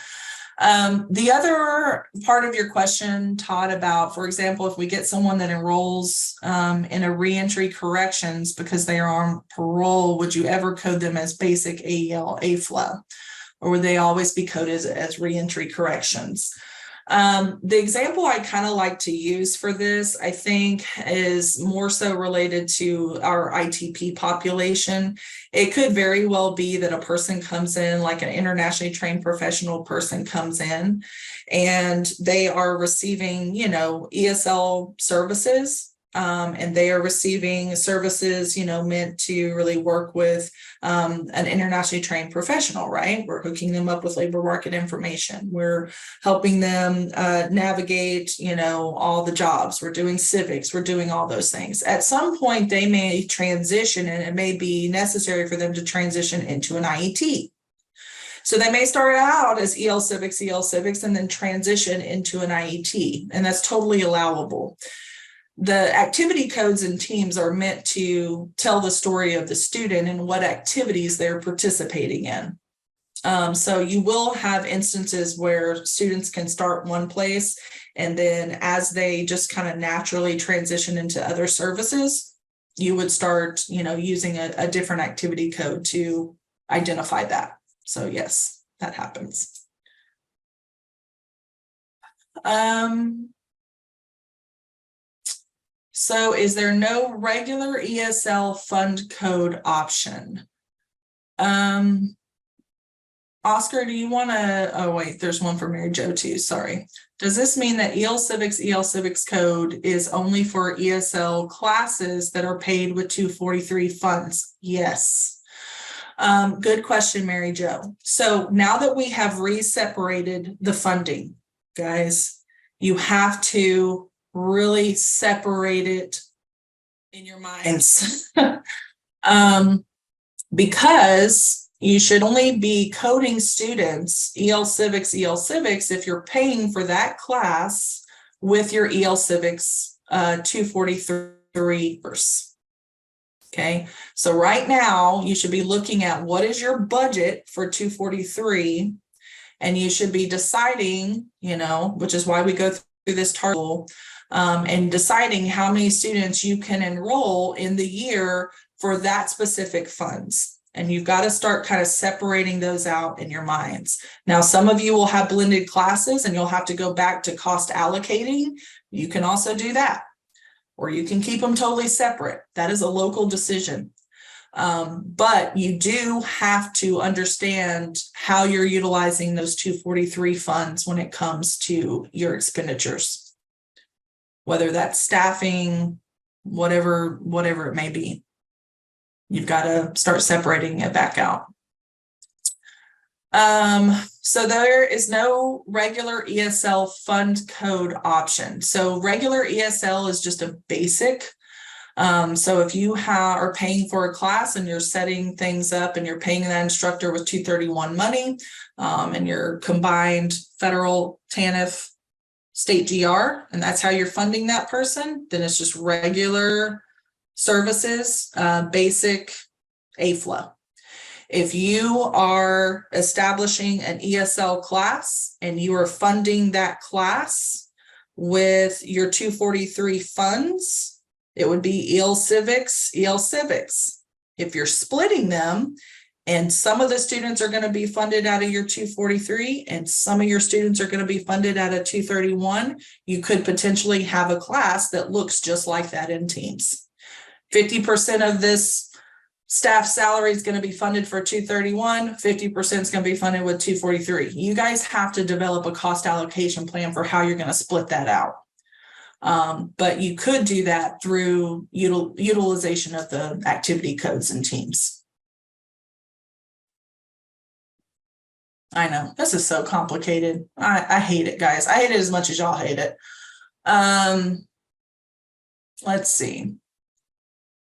The other part of your question, Todd, about, for example, if we get someone that enrolls in a reentry corrections because they are on parole, would you ever code them as basic AEL AFLA, or would they always be coded as reentry corrections? The example I kind of like to use for this, I think, is more so related to our ITP population. It could very well be that a person comes in, like an internationally trained professional person comes in, and they are receiving, ESL services. And they are receiving services, meant to really work with an internationally trained professional, right? We're hooking them up with labor market information. We're helping them navigate, all the jobs. We're doing civics. We're doing all those things. At some point, they may transition, and it may be necessary for them to transition into an IET. So they may start out as EL Civics, and then transition into an IET, and that's totally allowable. The activity codes and teams are meant to tell the story of the student and what activities they're participating in. So you will have instances where students can start one place, and then as they just kind of naturally transition into other services, you would start, using a different activity code to identify that. So yes, that happens. So is there no regular ESL fund code option? Oscar, do you want to, oh wait, there's one for Mary Jo too, sorry. Does this mean that EL Civics code is only for ESL classes that are paid with 243 funds? Yes. Good question, Mary Jo. So now that we have re-separated the funding, guys, you have to really separate it in your minds. Because you should only be coding students EL Civics if you're paying for that class with your EL Civics 243 verse. Okay, so right now you should be looking at what is your budget for 243, and you should be deciding, which is why we go through this target, and deciding how many students you can enroll in the year for that specific funds. And you've got to start kind of separating those out in your minds. Now, some of you will have blended classes and you'll have to go back to cost allocating. You can also do that, or you can keep them totally separate. That is a local decision. But you do have to understand how you're utilizing those 243 funds when it comes to your expenditures, whether that's staffing, whatever it may be. You've got to start separating it back out. So there is no regular ESL fund code option. So regular ESL is just a basic. So if you are paying for a class and you're setting things up and you're paying that instructor with 231 money, and your combined federal TANF state GR, and that's how you're funding that person, then it's just regular services, basic AFLA. If you are establishing an ESL class and you are funding that class with your 243 funds, it would be EL Civics. If you're splitting them, and some of the students are going to be funded out of your 243 and some of your students are going to be funded out of 231, you could potentially have a class that looks just like that in teams. 50% of this Staff salary is going to be funded for 231, 50% is going to be funded with 243. You guys have to develop a cost allocation plan for how you're going to split that out. But you could do that through utilization of the activity codes and teams. I know this is so complicated. I hate it, guys. I hate it as much as y'all hate it. Let's see.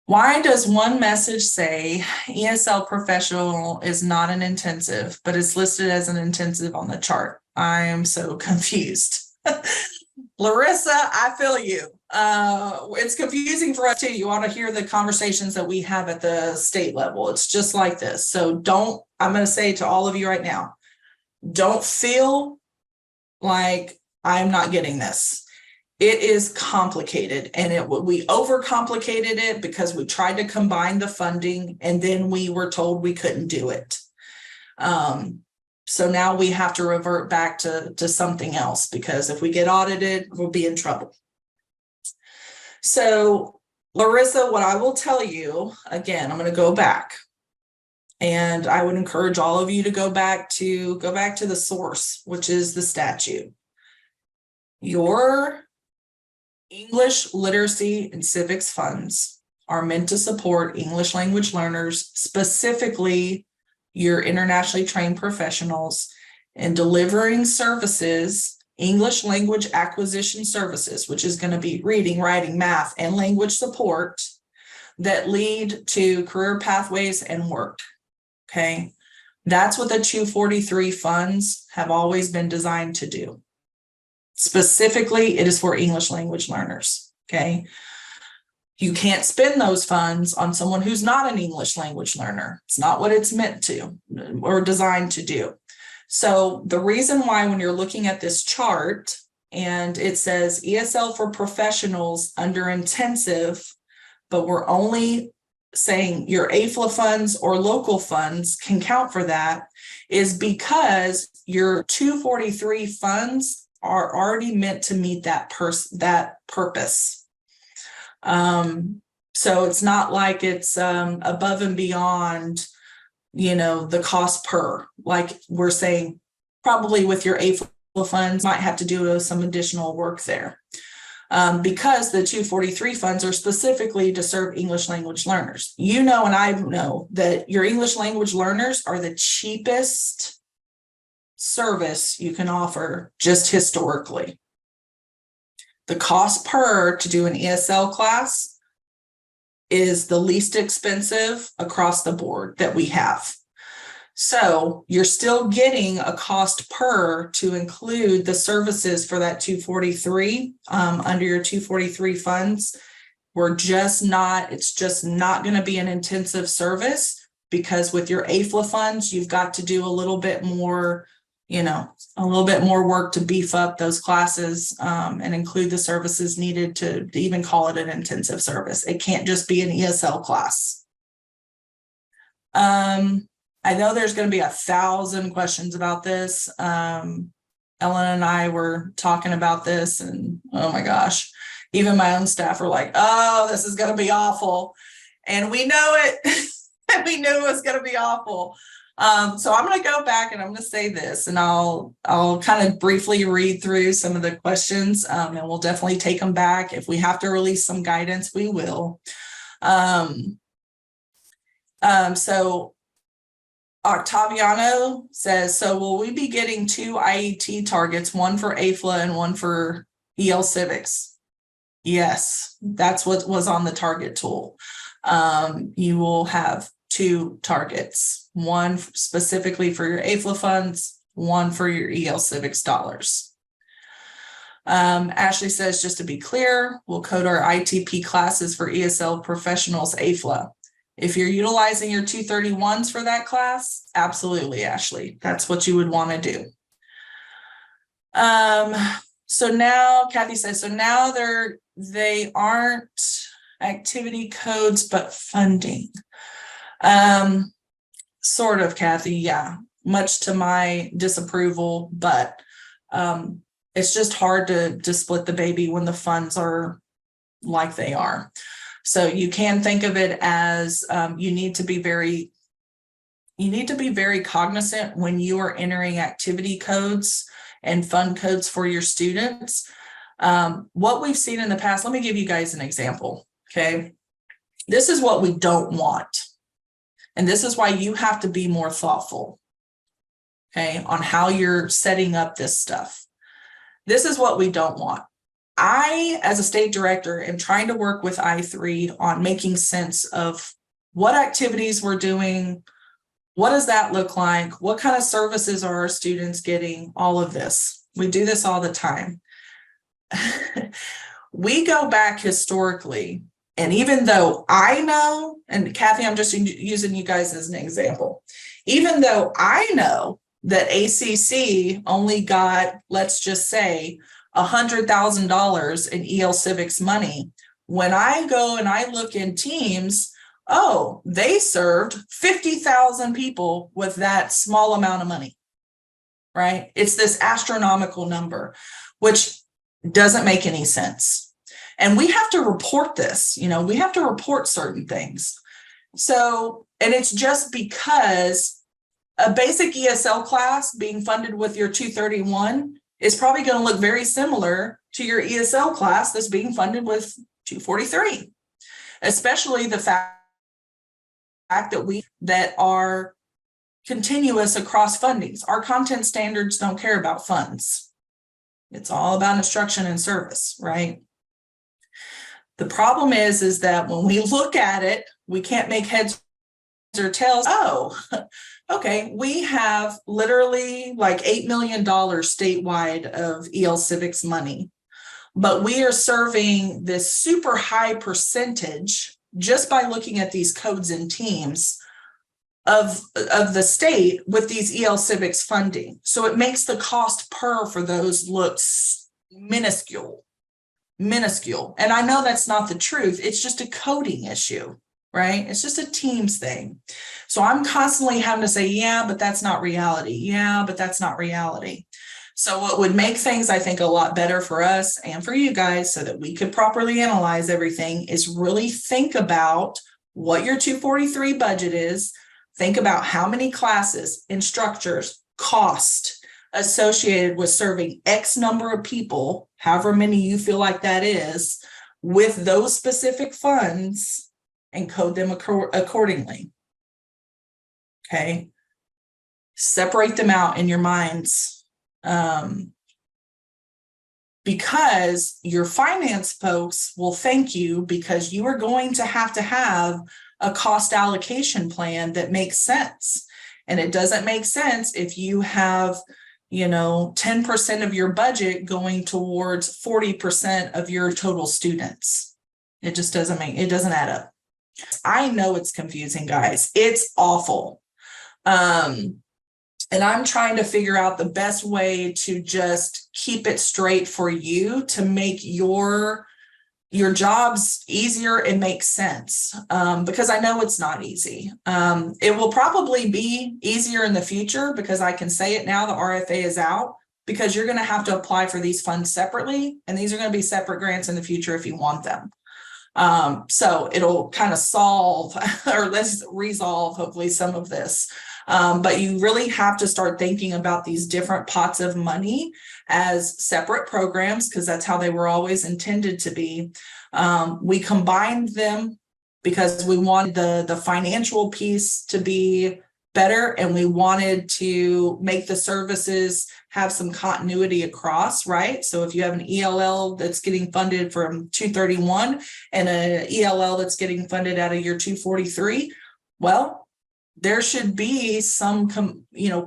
Why does one message say ESL professional is not an intensive, but it's listed as an intensive on the chart? I am so confused. Larissa, I feel you. It's confusing for us too. You want to hear the conversations that we have at the state level. It's just like this. So I'm going to say to all of you right now, don't feel like I'm not getting this. It is complicated, and we overcomplicated it because we tried to combine the funding and then we were told we couldn't do it. So now we have to revert back to something else, because if we get audited, we'll be in trouble. So Larissa, what I will tell you, again, I'm going to go back, and I would encourage all of you to go back to the source, which is the statute. Your English literacy and civics funds are meant to support English language learners, specifically your internationally trained professionals, in delivering services, English language acquisition services, which is going to be reading, writing, math, and language support that lead to career pathways and work. Okay, that's what the 243 funds have always been designed to do. Specifically, it is for English language learners, okay? You can't spend those funds on someone who's not an English language learner. It's not what it's meant to or designed to do. So the reason why when you're looking at this chart and it says ESL for professionals under intensive, but we're only saying your AFLA funds or local funds can count for that, is because your 243 funds are already meant to meet that purpose. So it's not like it's above and beyond, the cost per, like we're saying, probably with your AFLA funds might have to do some additional work there. Because the 243 funds are specifically to serve English language learners. And I know that your English language learners are the cheapest service you can offer just historically. The cost per to do an ESL class is the least expensive across the board that we have. So you're still getting a cost per to include the services for that 243 under your 243 funds. It's just not going to be an intensive service, because with your AFLA funds, you've got to do a little bit more work to beef up those classes and include the services needed to even call it an intensive service. It can't just be an ESL class. I know there's going to be 1,000 questions about this. Ellen and I were talking about this, and oh my gosh, even my own staff were like, oh, this is going to be awful. And we know it. We knew it was going to be awful. So I'm going to go back and I'm going to say this, and I'll kind of briefly read through some of the questions, and we'll definitely take them back. If we have to release some guidance, we will. So Octaviano says, so will we be getting 2 IET targets, one for AFLA and one for EL Civics? Yes, that's what was on the target tool. You will have 2 targets, one specifically for your AFLA funds, one for your EL Civics dollars. Ashley says, just to be clear, we'll code our ITP classes for ESL professionals AFLA. If you're utilizing your 231s for that class, absolutely, Ashley, that's what you would want to do. So now Kathy says, so now they aren't activity codes, but funding. Sort of, Kathy, yeah, much to my disapproval, but it's just hard to split the baby when the funds are like they are. So you can think of it as you need to be very cognizant when you are entering activity codes and fund codes for your students. What we've seen in the past, let me give you guys an example, okay? This is what we don't want. And this is why you have to be more thoughtful, okay, on how you're setting up this stuff. This is what we don't want. I, as a state director, am trying to work with I3 on making sense of what activities we're doing. What does that look like? What kind of services are our students getting? All of this. We do this all the time. We go back historically, and even though I know, and Kathy, I'm just using you guys as an example, even though I know that ACC only got, let's just say, $100,000 in EL Civics money, when I go and I look in Teams, oh, they served 50,000 people with that small amount of money, right? It's this astronomical number, which doesn't make any sense. And we have to report this, you know, we have to report certain things. So, and it's just because a basic ESL class being funded with your 231 is probably going to look very similar to your ESL class that's being funded with 243, especially the fact that are continuous across fundings. Our content standards don't care about funds. It's all about instruction and service, right? The problem is that when we look at it, we can't make heads or tails. Oh, okay, we have literally like $8 million statewide of EL Civics money, but we are serving this super high percentage just by looking at these codes and teams of the state with these EL Civics funding. So it makes the cost per for those look minuscule. And I know that's not the truth. It's just a coding issue, right? It's just a Teams thing. So I'm constantly having to say, yeah, but that's not reality. Yeah, but that's not reality. So what would make things, I think, a lot better for us and for you guys so that we could properly analyze everything is really think about what your 243 budget is. Think about how many classes, instructors, cost associated with serving X number of people, however many you feel like that is, with those specific funds and code them accordingly. Okay. Separate them out in your minds. Because your finance folks will thank you because you are going to have a cost allocation plan that makes sense. And it doesn't make sense if you have, 10% of your budget going towards 40% of your total students. It just doesn't add up. I know it's confusing, guys. It's awful. And I'm trying to figure out the best way to just keep it straight for you to make your jobs easier and make sense, because I know it's not easy. It will probably be easier in the future because I can say it now, the RFA is out, because you're going to have to apply for these funds separately, and these are going to be separate grants in the future if you want them. So it'll kind of solve or let's resolve hopefully some of this. But you really have to start thinking about these different pots of money as separate programs because that's how they were always intended to be. We combined them because we wanted the financial piece to be better and we wanted to make the services have some continuity across, right? So if you have an ELL that's getting funded from 231 and an ELL that's getting funded out of your 243, well, there should be some,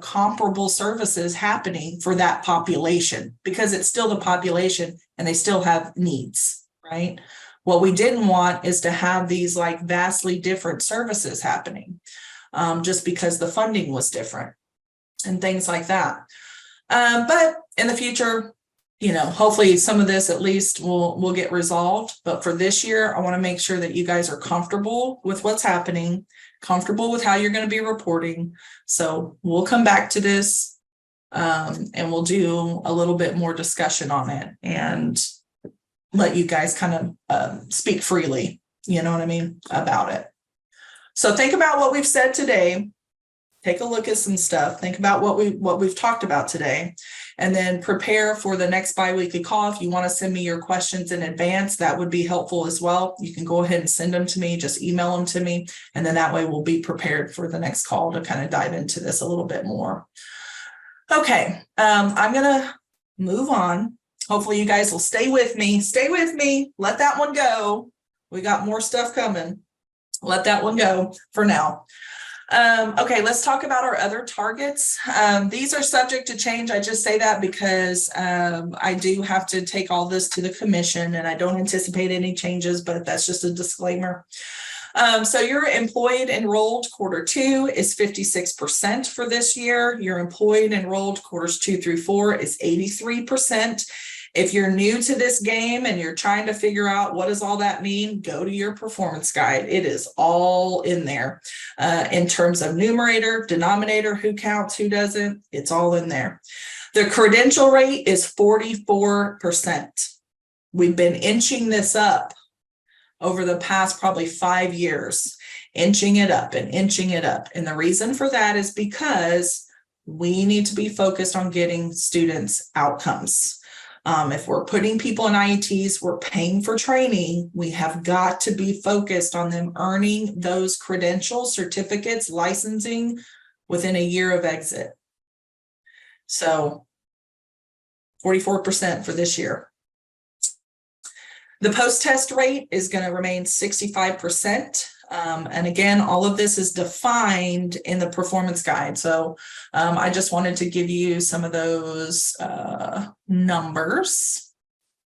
comparable services happening for that population because it's still the population and they still have needs, right? What we didn't want is to have these like vastly different services happening just because the funding was different and things like that. But in the future, hopefully some of this at least will get resolved. But for this year, I want to make sure that you guys are comfortable with what's happening, comfortable with how you're going to be reporting. So we'll come back to this and we'll do a little bit more discussion on it and let you guys kind of speak freely, you know what I mean, about it. So think about what we've said today. Take a look at some stuff. Think about what we've talked about today, and then prepare for the next biweekly call. If you want to send me your questions in advance, that would be helpful as well. You can go ahead and send them to me, just email them to me, and then that way we'll be prepared for the next call to kind of dive into this a little bit more. Okay, I'm gonna move on. Hopefully you guys will stay with me. Stay with me. Let that one go. We got more stuff coming. Let that one go for now. Okay, let's talk about our other targets. These are subject to change. I just say that because I do have to take all this to the commission, and I don't anticipate any changes, but that's just a disclaimer. So your employed enrolled Q2 is 56% for this year. Your employed enrolled quarters 2 through 4 is 83%. If you're new to this game and you're trying to figure out what does all that mean, go to your performance guide. It is all in there in terms of numerator, denominator, who counts, who doesn't. It's all in there. The credential rate is 44%. We've been inching this up over the past probably 5 years, inching it up and inching it up. And the reason for that is because we need to be focused on getting students outcomes. If we're putting people in IETs, we're paying for training, we have got to be focused on them earning those credentials, certificates, licensing within a year of exit. So 44% for this year. The post-test rate is going to remain 65%. And again, all of this is defined in the performance guide. So I just wanted to give you some of those numbers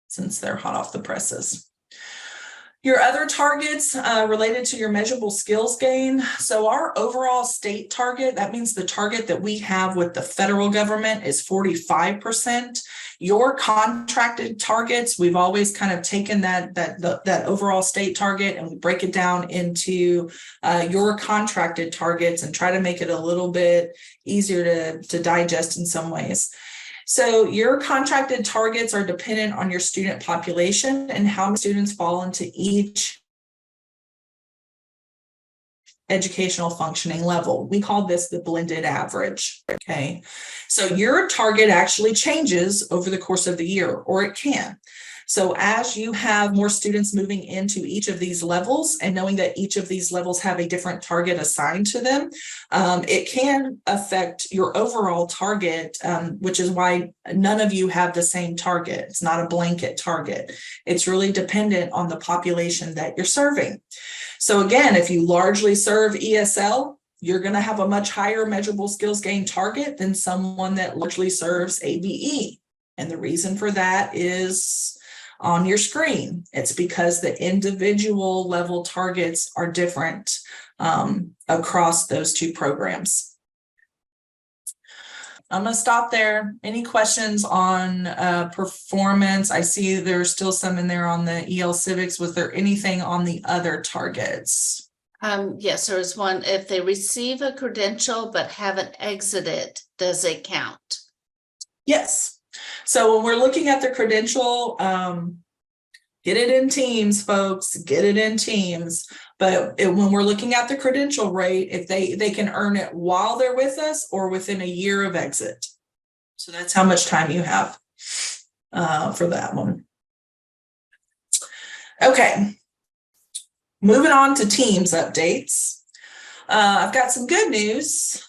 since they're hot off the presses. Your other targets related to your measurable skills gain. So our overall state target, that means the target that we have with the federal government is 45%. Your contracted targets, we've always kind of taken that overall state target and we break it down into your contracted targets and try to make it a little bit easier to digest in some ways. So your contracted targets are dependent on your student population and how many students fall into each educational functioning level. We call this the blended average. Okay, so your target actually changes over the course of the year, or it can. So as you have more students moving into each of these levels and knowing that each of these levels have a different target assigned to them, it can affect your overall target, which is why none of you have the same target. It's not a blanket target. It's really dependent on the population that you're serving. So again, if you largely serve ESL, you're going to have a much higher measurable skills gain target than someone that largely serves ABE. And the reason for that is on your screen. It's because the individual level targets are different across those two programs. I'm going to stop there. Any questions on performance? I see there's still some in there on the EL Civics. Was there anything on the other targets? Yes, there was one. If they receive a credential but haven't exited, does it count? Yes. So when we're looking at the credential, get it in teams, folks, get it in teams. But when we're looking at the credential rate, if they can earn it while they're with us or within a year of exit. So that's how much time you have for that one. Okay, moving on to teams updates. I've got some good news.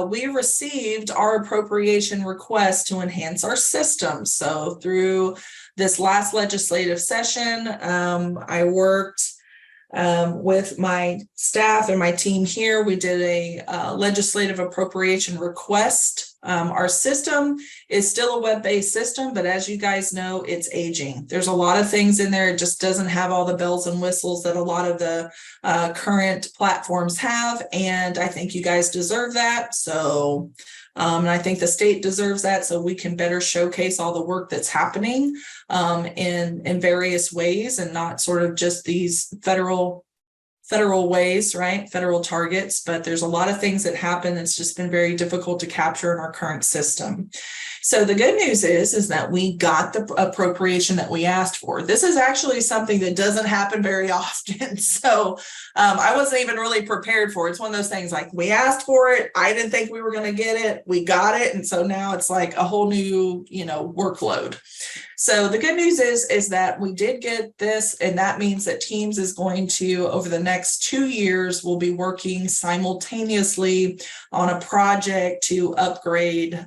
We received our appropriation request to enhance our system. So through this last legislative session, I worked with my staff and my team here. We did a legislative appropriation request. Our system is still a web-based system, but as you guys know, it's aging. There's a lot of things in there. It just doesn't have all the bells and whistles that a lot of the current platforms have. And I think you guys deserve that. So, and I think the state deserves that so we can better showcase all the work that's happening in various ways and not sort of just these federal federal ways, right? Federal targets, but there's a lot of things that happen that's just been very difficult to capture in our current system. So the good news is that we got the appropriation that we asked for. This is actually something that doesn't happen very often. So I wasn't even really prepared for it. It's one of those things like we asked for it. I didn't think we were going to get it. We got it. And so now it's like a whole new, workload. So the good news is that we did get this, and that means that Teams is going to, over the next 2 years, will be working simultaneously on a project to upgrade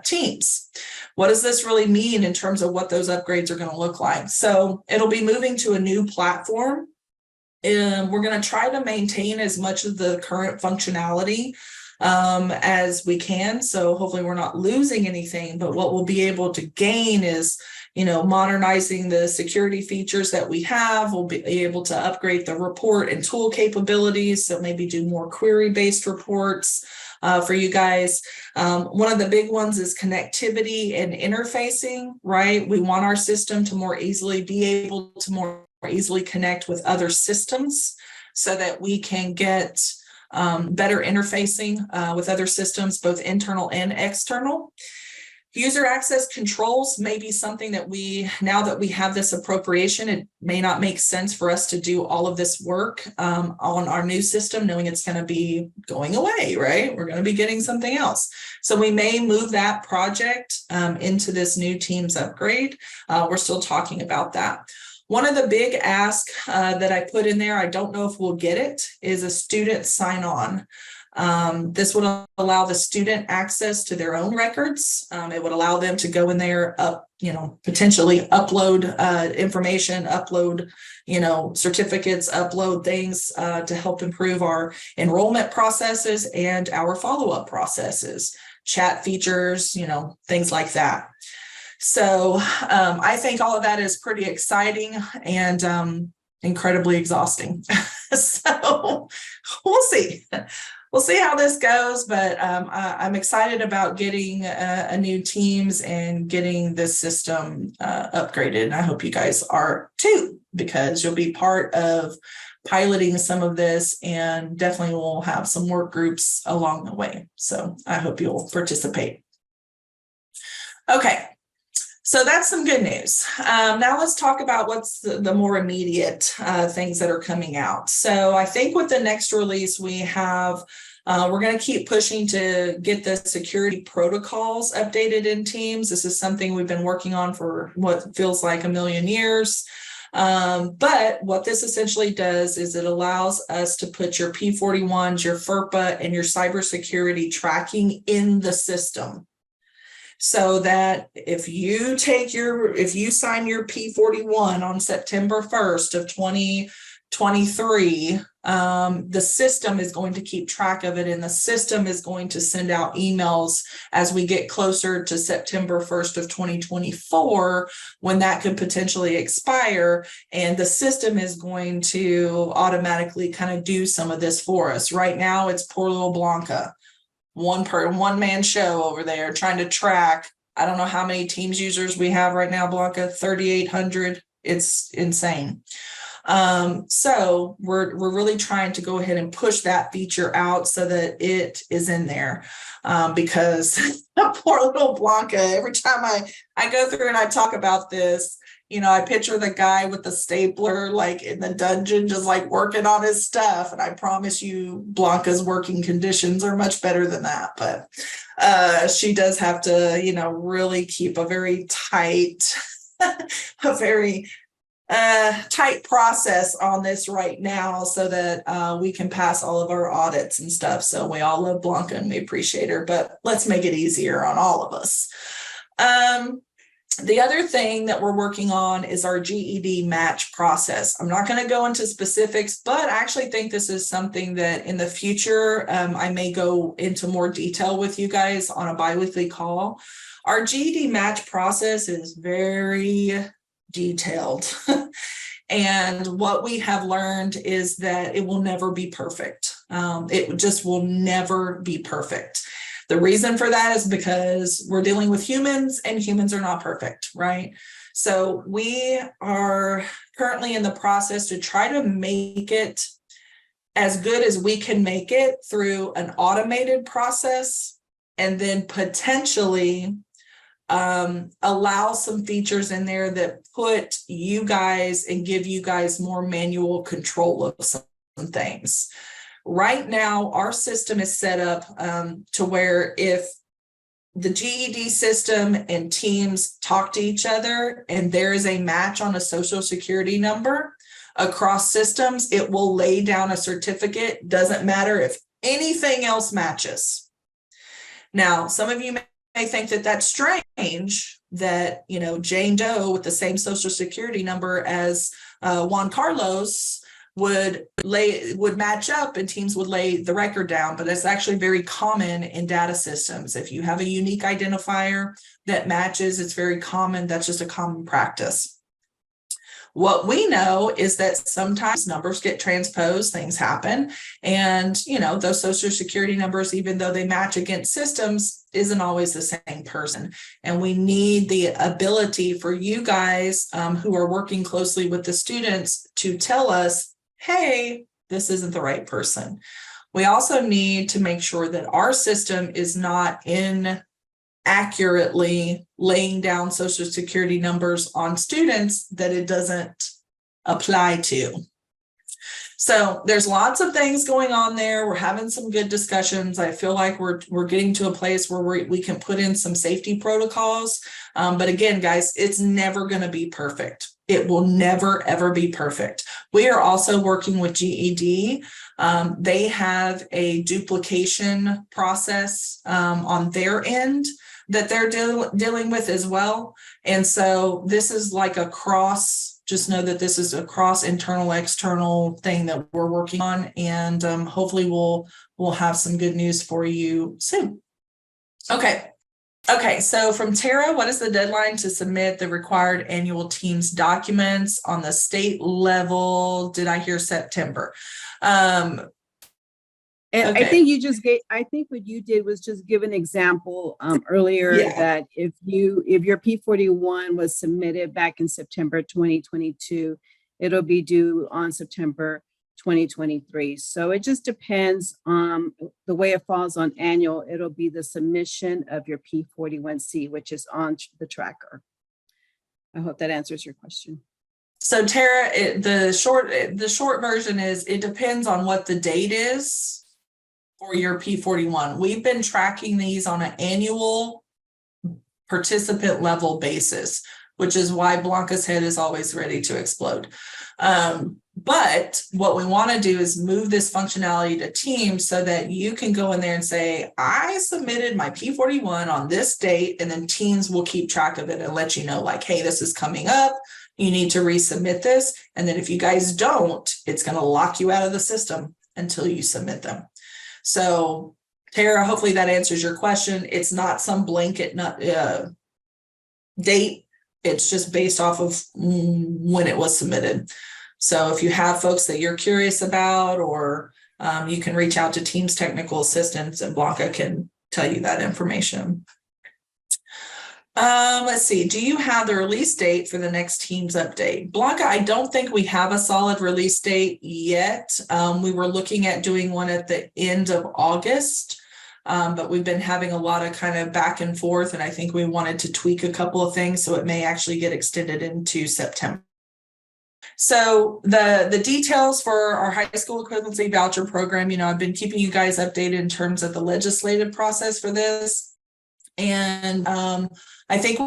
Teams. What does this really mean in terms of what those upgrades are going to look like? So it'll be moving to a new platform. And we're going to try to maintain as much of the current functionality as we can. So hopefully we're not losing anything, but what we'll be able to gain is, modernizing the security features that we have. We'll be able to upgrade the report and tool capabilities. So maybe do more query-based reports for you guys. One of the big ones is connectivity and interfacing, right? We want our system to more easily be able to more easily connect with other systems so that we can get better interfacing with other systems, both internal and external. User access controls may be something that now that we have this appropriation, it may not make sense for us to do all of this work on our new system, knowing it's going to be going away, right? We're going to be getting something else. So we may move that project into this new Teams upgrade. We're still talking about that. One of the big asks that I put in there, I don't know if we'll get it, is a student sign-on. This would allow the student access to their own records. It would allow them to go in there, potentially upload information, upload, certificates, upload things to help improve our enrollment processes and our follow-up processes, chat features, things like that. So I think all of that is pretty exciting and incredibly exhausting. So we'll see. We'll see how this goes, but I'm excited about getting a new Teams and getting this system upgraded. And I hope you guys are too, because you'll be part of piloting some of this, and definitely we'll have some work groups along the way. So I hope you'll participate. Okay. So that's some good news. Now let's talk about what's the more immediate things that are coming out. So I think with the next release we have, we're going to keep pushing to get the security protocols updated in Teams. This is something we've been working on for what feels like a million years. But what this essentially does is it allows us to put your P41s, your FERPA, and your cybersecurity tracking in the system. So that if you sign your P41 on September 1st of 2023, the system is going to keep track of it, and the system is going to send out emails as we get closer to September 1st of 2024, when that could potentially expire, and the system is going to automatically kind of do some of this for us. Right now, it's poor little Blanca. One man show over there trying to track. I don't know how many Teams users we have right now, Blanca, 3,800. It's insane. So we're really trying to go ahead and push that feature out so that it is in there, because poor little Blanca, every time I go through and I talk about this, I picture the guy with the stapler, like in the dungeon, just like working on his stuff. And I promise you, Blanca's working conditions are much better than that. But she does have to, really keep a very tight, tight process on this right now, so that we can pass all of our audits and stuff. So we all love Blanca and we appreciate her, but let's make it easier on all of us. The other thing that we're working on is our GED match process. I'm not going to go into specifics, but I actually think this is something that in the future, I may go into more detail with you guys on a biweekly call. Our GED match process is very detailed. And what we have learned is that it will never be perfect. It just will never be perfect. The reason for that is because we're dealing with humans, and humans are not perfect, right? So we are currently in the process to try to make it as good as we can make it through an automated process, and then potentially allow some features in there that put you guys and give you guys more manual control of some things. Right now, our system is set up to where if the GED system and teams talk to each other and there is a match on a social security number across systems, it will lay down a certificate. Doesn't matter if anything else matches. Now, some of you may think that that's strange that, you know, Jane Doe with the same social security number as Juan Carlos would match up and teams would lay the record down, but it's actually very common in data systems. If you have a unique identifier that matches, it's very common. That's just a common practice. What we know is that sometimes numbers get transposed, things happen, and you know, those social security numbers, even though they match against systems, isn't always the same person. And we need the ability for you guys who are working closely with the students to tell us, hey, this isn't the right person. We also need to make sure that our system is not inaccurately laying down social security numbers on students that it doesn't apply to. So there's lots of things going on there. We're having some good discussions. I feel like we're getting to a place where we can put in some safety protocols. But again, guys, it's never going to be perfect. It will never, ever be perfect. We are also working with GED. They have a duplication process on their end that they're dealing with as well. And so this is like a just know that this is a cross internal, external thing that we're working on. And hopefully we'll have some good news for you soon. Okay, so from Tara, what is the deadline to submit the required annual teams documents on the state level? Did I hear September? And Okay. I think I think what you did was just give an example earlier that if your P41 was submitted back in September 2022, it'll be due on September 2023. So it just depends on the way it falls on annual. It'll be the submission of your P41C, which is on the tracker. I hope that answers your question. So Tara, the short version is it depends on what the date is for your P41. We've been tracking these on an annual participant level basis, which is why Blanca's head is always ready to explode. But what we want to do is move this functionality to Teams so that you can go in there and say, I submitted my P41 on this date, and then Teams will keep track of it and let you know, like, hey, this is coming up. You need to resubmit this. And then if you guys don't, it's going to lock you out of the system until you submit them. So Tara, hopefully that answers your question. It's not some blanket date. It's just based off of when it was submitted. So if you have folks that you're curious about, or you can reach out to Teams technical assistants and Blanca can tell you that information. Let's see. Do you have the release date for the next Teams update? Blanca, I don't think we have a solid release date yet. We were looking at doing one at the end of August, but we've been having a lot of kind of back and forth, and I think we wanted to tweak a couple of things, so it may actually get extended into September. So the details for our high school equivalency voucher program, you know, I've been keeping you guys updated in terms of the legislative process for this. And I think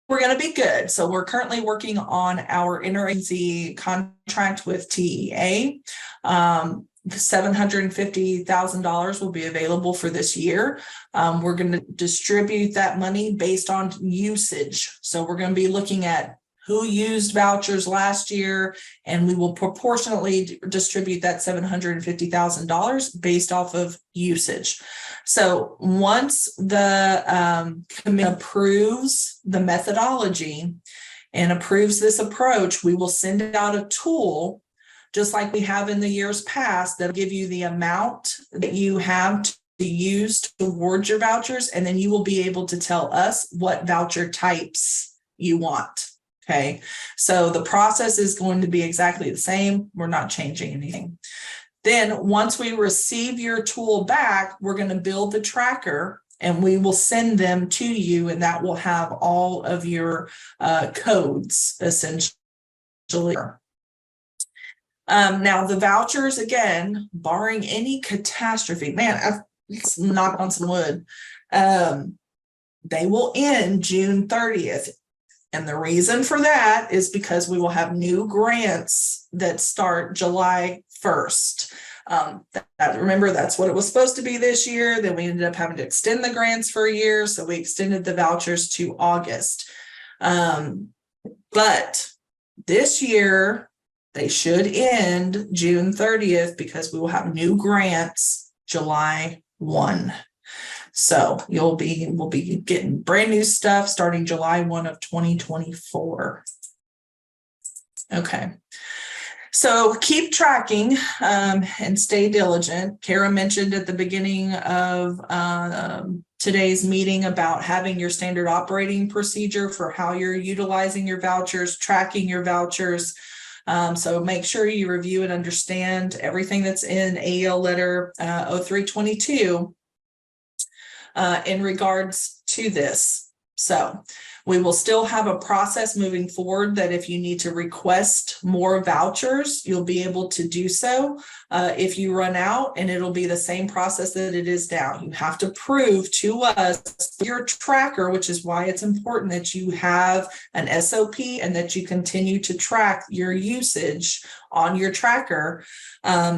we're going to be good. So we're currently working on our interagency contract with TEA. $750,000 will be available for this year. We're going to distribute that money based on usage. So we're going to be looking at who used vouchers last year, and we will proportionately distribute that $750,000 based off of usage. So once the committee approves the methodology and approves this approach, we will send out a tool, just like we have in the years past, that'll give you the amount that you have to use towards your vouchers, and then you will be able to tell us what voucher types you want. Okay, so the process is going to be exactly the same. We're not changing anything. Then once we receive your tool back, we're going to build the tracker and we will send them to you, and that will have all of your codes essentially. Now the vouchers, again, barring any catastrophe, man, I've knocked on some wood. They will end June 30th. And the reason for that is because we will have new grants that start July 1st. Remember, that's what it was supposed to be this year. Then we ended up having to extend the grants for a year. So we extended the vouchers to August. But this year, they should end June 30th because we will have new grants July 1. So we'll be getting brand new stuff starting July 1 of 2024. Okay. So keep tracking and stay diligent. Kara mentioned at the beginning of today's meeting about having your standard operating procedure for how you're utilizing your vouchers, tracking your vouchers. So make sure you review and understand everything that's in AEL letter 0322 in regards to this. So we will still have a process moving forward that if you need to request more vouchers, you'll be able to do so if you run out, and it'll be the same process that it is now. You have to prove to us your tracker, which is why it's important that you have an SOP and that you continue to track your usage on your tracker,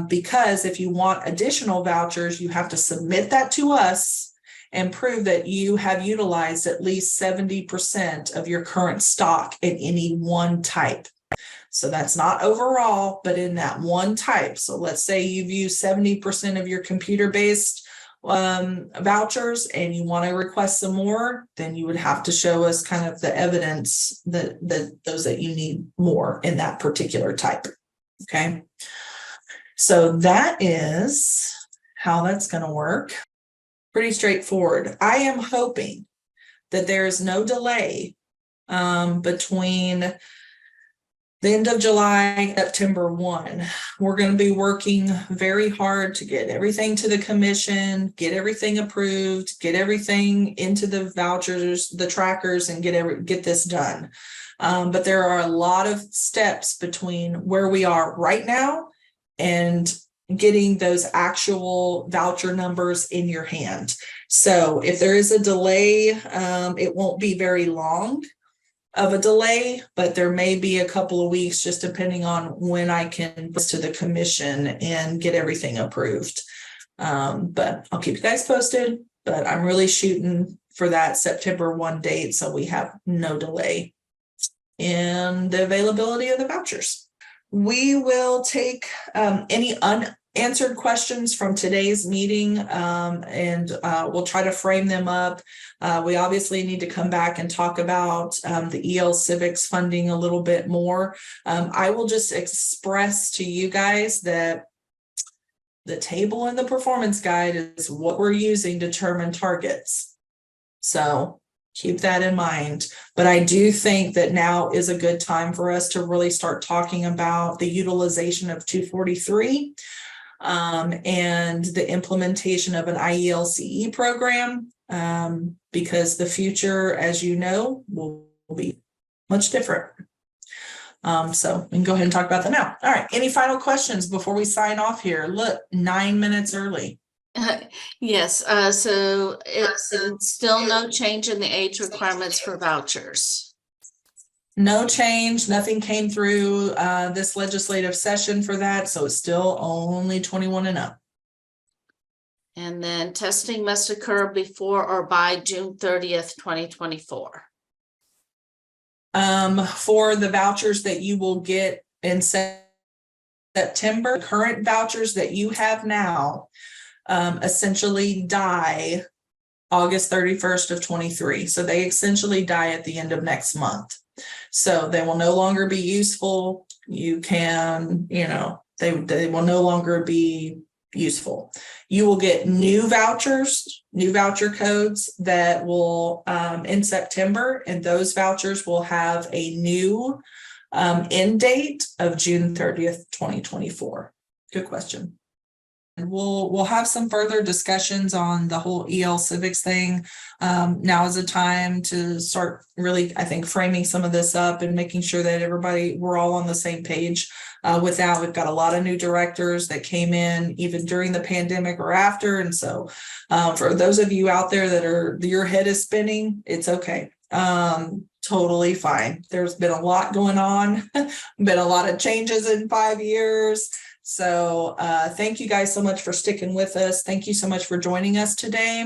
because if you want additional vouchers, you have to submit that to us and prove that you have utilized at least 70% of your current stock in any one type. So that's not overall, but in that one type. So let's say you've used 70% of your computer-based vouchers and you want to request some more, then you would have to show us kind of the evidence that those that you need more in that particular type. Okay. So that is how that's going to work. Pretty straightforward. I am hoping that there is no delay between the end of July and September 1. We're going to be working very hard to get everything to the commission, get everything approved, get everything into the vouchers, the trackers, and get this done. But there are a lot of steps between where we are right now and getting those actual voucher numbers in your hand. So if there is a delay, it won't be very long of a delay, but there may be a couple of weeks just depending on when I can go to the commission and get everything approved. But I'll keep you guys posted, but I'm really shooting for that September 1 date so we have no delay in the availability of the vouchers. We will take any unanswered questions from today's meeting and we'll try to frame them up. We obviously need to come back and talk about the EL Civics funding a little bit more. I will just express to you guys that the table in the performance guide is what we're using to determine targets. So keep that in mind. But I do think that now is a good time for us to really start talking about the utilization of 243 and the implementation of an IELCE program, because the future, as you know, will be much different. So we can go ahead and talk about that now. All right. Any final questions before we sign off here? Look, 9 minutes early. Yes, so it's still no change in the age requirements for vouchers. No change, nothing came through this legislative session for that, so it's still only 21 and up. And then testing must occur before or by June 30th, 2024. For the vouchers that you will get in September, current vouchers that you have now essentially die August 31st of 23. So they essentially die at the end of next month. So they will no longer be useful. You can, they will no longer be useful. You will get new vouchers, new voucher codes that will in September, and those vouchers will have a new end date of June 30th, 2024. Good question. we'll have some further discussions on the whole EL civics thing. Now is the time to start really, I think, framing some of this up and making sure that we're all on the same page. With that, we've got a lot of new directors that came in even during the pandemic or after. And so for those of you out there that your head is spinning, it's okay. Totally fine. There's been a lot going on, been a lot of changes in 5 years. So thank you guys so much for sticking with us. Thank you so much for joining us today.